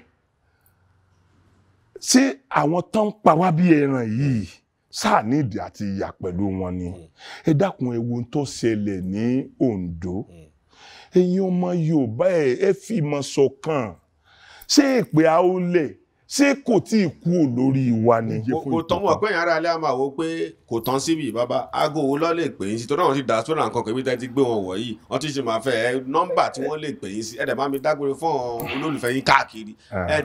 ṣé àwọn tán ń pa wá bí ẹran yìí sáà nídìí àti ìyà pẹ̀lú wọn ni ẹ dákun ẹ wo tó ṣẹlẹ̀ ní Ondo ẹ̀yin ọmọ Yorùbá ẹ fi ìmọ̀ ṣọ̀kan ṣé èpè àólẹ̀ ṣé kò tí ì kú lórí wa ni. kò tán mọ̀ pé yàrá alẹ́ àmà wo pé kò tán síbi bàbá aago wo lọ́ lè pè yín sí tó náà wọ́n ti dà sórí nǹkan kẹ́bí tẹ́ ti gbé wọn wọ̀ yìí wọ́n ti ṣe máa fẹ́ nọ́mbà tí wọ́n lè pè yín sí ẹ̀dẹ̀ bá mi dágbére fún olólùfẹ́ yín káàkiri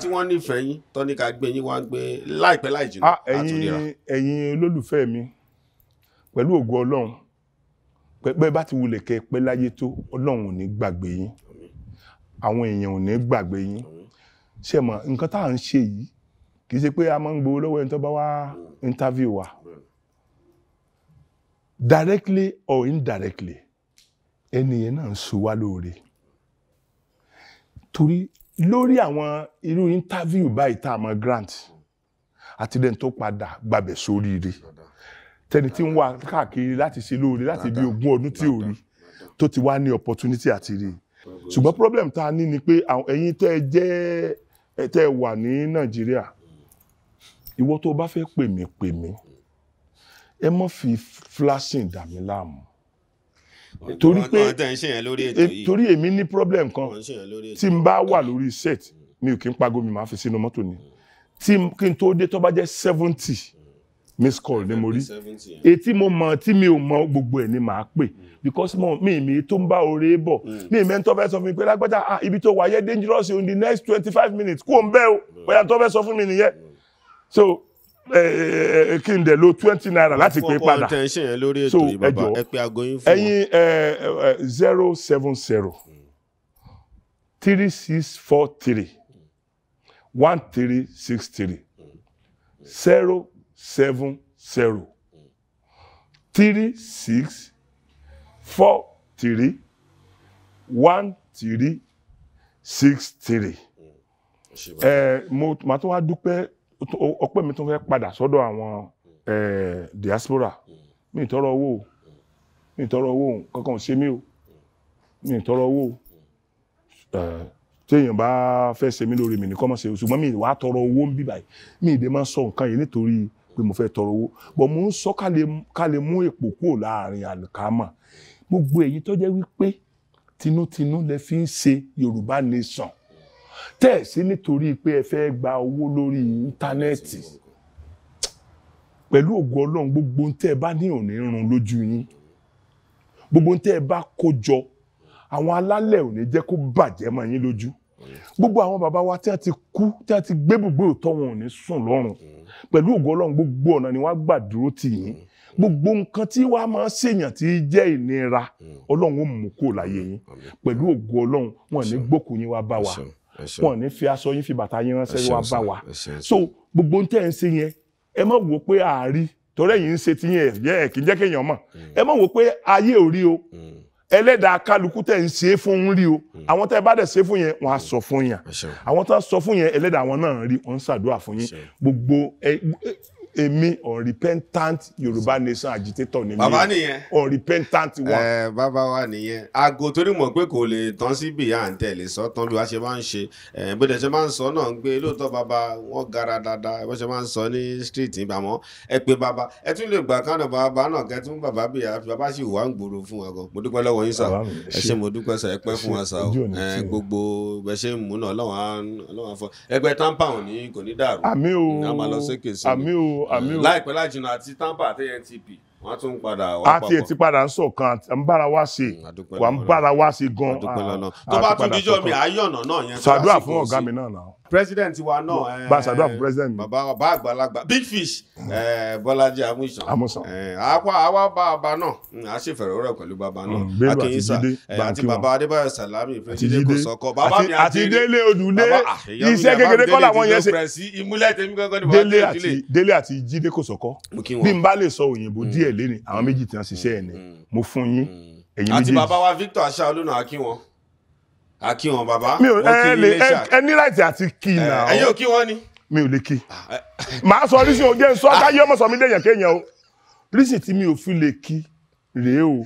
tí wọ́n nífẹ̀ẹ́ yín tó ní ká gbé yín wá gbé láìpẹ́ láì jìnnà àtúndìrà. ẹ̀yin olólùfẹ́ mi pẹ̀lú ògo Ọlọ́run pẹ́ bá ti wulẹ̀ kẹ́ pẹ́ láyé tó Ọlọ́run ò ní gbàgbé yín àwọn èèyàn ò ní gbàgbé yín ṣe mọ̀ nǹkan tá à ń ṣe yìí kì í ṣe pé a máa ń gbowó lọ́wọ́ ẹni tó bá wá interview wa directly or indirectly ẹnìyẹn náà ń so wá lóore torí lórí àwọn irú interview báyìí tá a mọ grant àti lẹ́ni tó padà gbàbẹ̀ sóríire tẹni tí ń wá káàkiri láti ṣe lóore láti bí 20 ọdún tí ò rí tó ti wá ní opportunity àti rí ṣùgbọ́n problem tá a ní ni pé ẹ̀yin tẹ́ wà ní Nàìjíríà ìwọ tó bá fẹ́ pè mí ẹ má fi flashing dà mí láàmú torí pé torí èmi ní problem kan tí n bá wà lórí set mi ò kí n pagó mi máa fi sínú mọ́tò ni tí kí n tó dé tó bá jẹ́ 70 miss call ni mo rí etí mo mọ̀ tí mi ò mọ̀ gbogbo ẹ̀ ni màá pè because mi tó ń bá oore bọ̀ mi mẹ́ntọ́ fẹ́ sọ fún mi pé lágbájá ibi tó wáyé dangerous in the next 25 minutes kó ń bẹ́ o bóyá tó fẹ́ sọ fún mi nìyẹn so kí n dẹ̀ lo 20 naira láti pè padà. So ẹjọ́ ẹ̀yin 070 3643 1363 070 3643 1363. Mo máa tó wá dúpẹ́ ọpẹ́ mi tó fẹ́ padà sọ́dọ̀ àwọn diaspora. Mi tọrọ owó kankan ṣe mí o. Mi tọrọ owó. Téèyàn bá fẹ́ ṣe mí lórí mi ní kó má ṣe, ṣùgbọ́n mi wá tọrọ owó ń bí báyìí. Mi ìdè máa sọ nǹkan yìí nítorí pé mo fẹ́ tọrọ owó. Bọ̀ mo ń sọ ká lè mú èpò kúrò láàrin àlùkámà. Gbogbo èyí tó jẹ́ wípé tinútinú lẹ fi ń ṣe Yorùbá nation. Tẹ́ sí nítorí pé ẹ fẹ́ gba owó lórí íńtánẹ́ẹ̀tì. Pẹ̀lú ògo Ọlọ́run gbogbo ń tẹ́ bá ní òní run lójú yín. Gbogbo ń tẹ́ bá kó jọ àwọn alálẹ̀ ò ní jẹ́ kó bàjẹ́ mọ́ yín lójú. Gbogbo àwọn bàbá wa tí wọ́n ti kú, tí wọ́n ti gbé gbogbo òótọ́ wọn ò ní sùn lọ́rùn. Pẹ̀lú ògo Ọlọ́run gbogbo ọ̀nà ni wọ́n gbà dúró tì yín. Gbogbo nǹkan tí wàá máa ṣèyàn tí jẹ́ ìnira Ọlọ́run ó mú kó láyé yín. Pẹ̀lú ògo Ọlọ́run wọn ní gbókù yín wá bá wa. Wọn ní fi aṣọ yín fi bàtà yín ránṣẹ́ wá bá wa. So gbogbo ń tẹ́ ń ṣe yẹn ẹ má wò pé àárí torí ẹ̀yin ń ṣe tí yẹn kì í jẹ́ kéèyàn mọ̀. Ẹ má wò pé ayé ò rí o. Ẹlẹ́dàá kálukú tẹ́ ń ṣe fún ń rí o. Àwọn tẹ́ bá dẹ̀ ṣe fún yẹn wọ́n á sọ fún yàn. Àwọn tẹ́ sọ fún yẹn ẹlẹ́dàá wọn náà rí wọ́n ń ṣàdúrà fún yín. Gbogbo èmi unrepentant Yorùbá nation agitator ni mi. Bàbá nìyẹn. Unrepentant wa. Bàbá wa nìyẹn. Aago torí mọ̀ pé kò lè tán sí bìyà ń tẹ̀lé sọ tán bí wàá ṣe máa ń ṣe. Bó dẹ̀ ṣe máa ń sọ náà ń gbé lóòótọ́ bàbá wọn gara dáadáa. Bó ṣe máa ń sọ ní street ìbámọ́. Ẹ pé bàbá ẹ tún lè gbà kánà bàbá náà kẹ́ tún bàbá bìyà bàbá sì wà ń gbòòrò fún wa gan. Mo dúpẹ́ lọ́wọ́ yín sà. Ẹ ṣé mo dúpẹ́ sà ẹ pẹ́ fún wa sà o. Gbogbo bẹ ṣe ń mú náà Ọlọ́run fọ. Ẹgbẹ́ tampa kò ní dàrú. Àmín o. Àmín o. Láìpẹ́ lájìnà àti tampa àti NTP wọ́n tún padà wá papọ̀. Àti ètí padà ń sọ̀kan ń bára wá ṣe wà ń bára wá ṣe gan. Tó bá tún jíjọ́ mi àyọ̀nà náà yẹn. Ṣàdúrà fún ọ̀gá mi náà náà. President wa náà. Bá ṣàdúrà fún president mi. Bàbá àgbàlagbà Big Fish Bọ́lájí Amúsàn. Àwa bá bàbá náà a ṣe fẹ̀rẹ̀wérọ̀ pẹ̀lú bàbá náà. Akínyísà àti bàbá Adébayọ̀ Sàlámì Jídé kò sọkọ. Bàbá mi àti Délé Odùlé iṣẹ́ kékeré kọ́ làwọn yẹn ṣe. Délé àti Jídé kò sọkọ. Bí n bá lè sọ òyìnbó díẹ̀ léni àwọn méjì tí wọ́n ṣiṣẹ́ ẹ̀ ní mo fún yín ẹ̀yin méjì. Àti bàbá wa Victor Aṣáolú náà kí wọn bàbá. Mi ò ẹni láti àti kí náà. Ẹ̀yin ò kí wọn ni. Mi ò lè kí. Màá sọ rísìn òjẹ́ ń sọ káyé ọmọ sọ mi dẹ̀yàn kéèyàn o. Rísìn tí mi ò fi lè kí rèé o.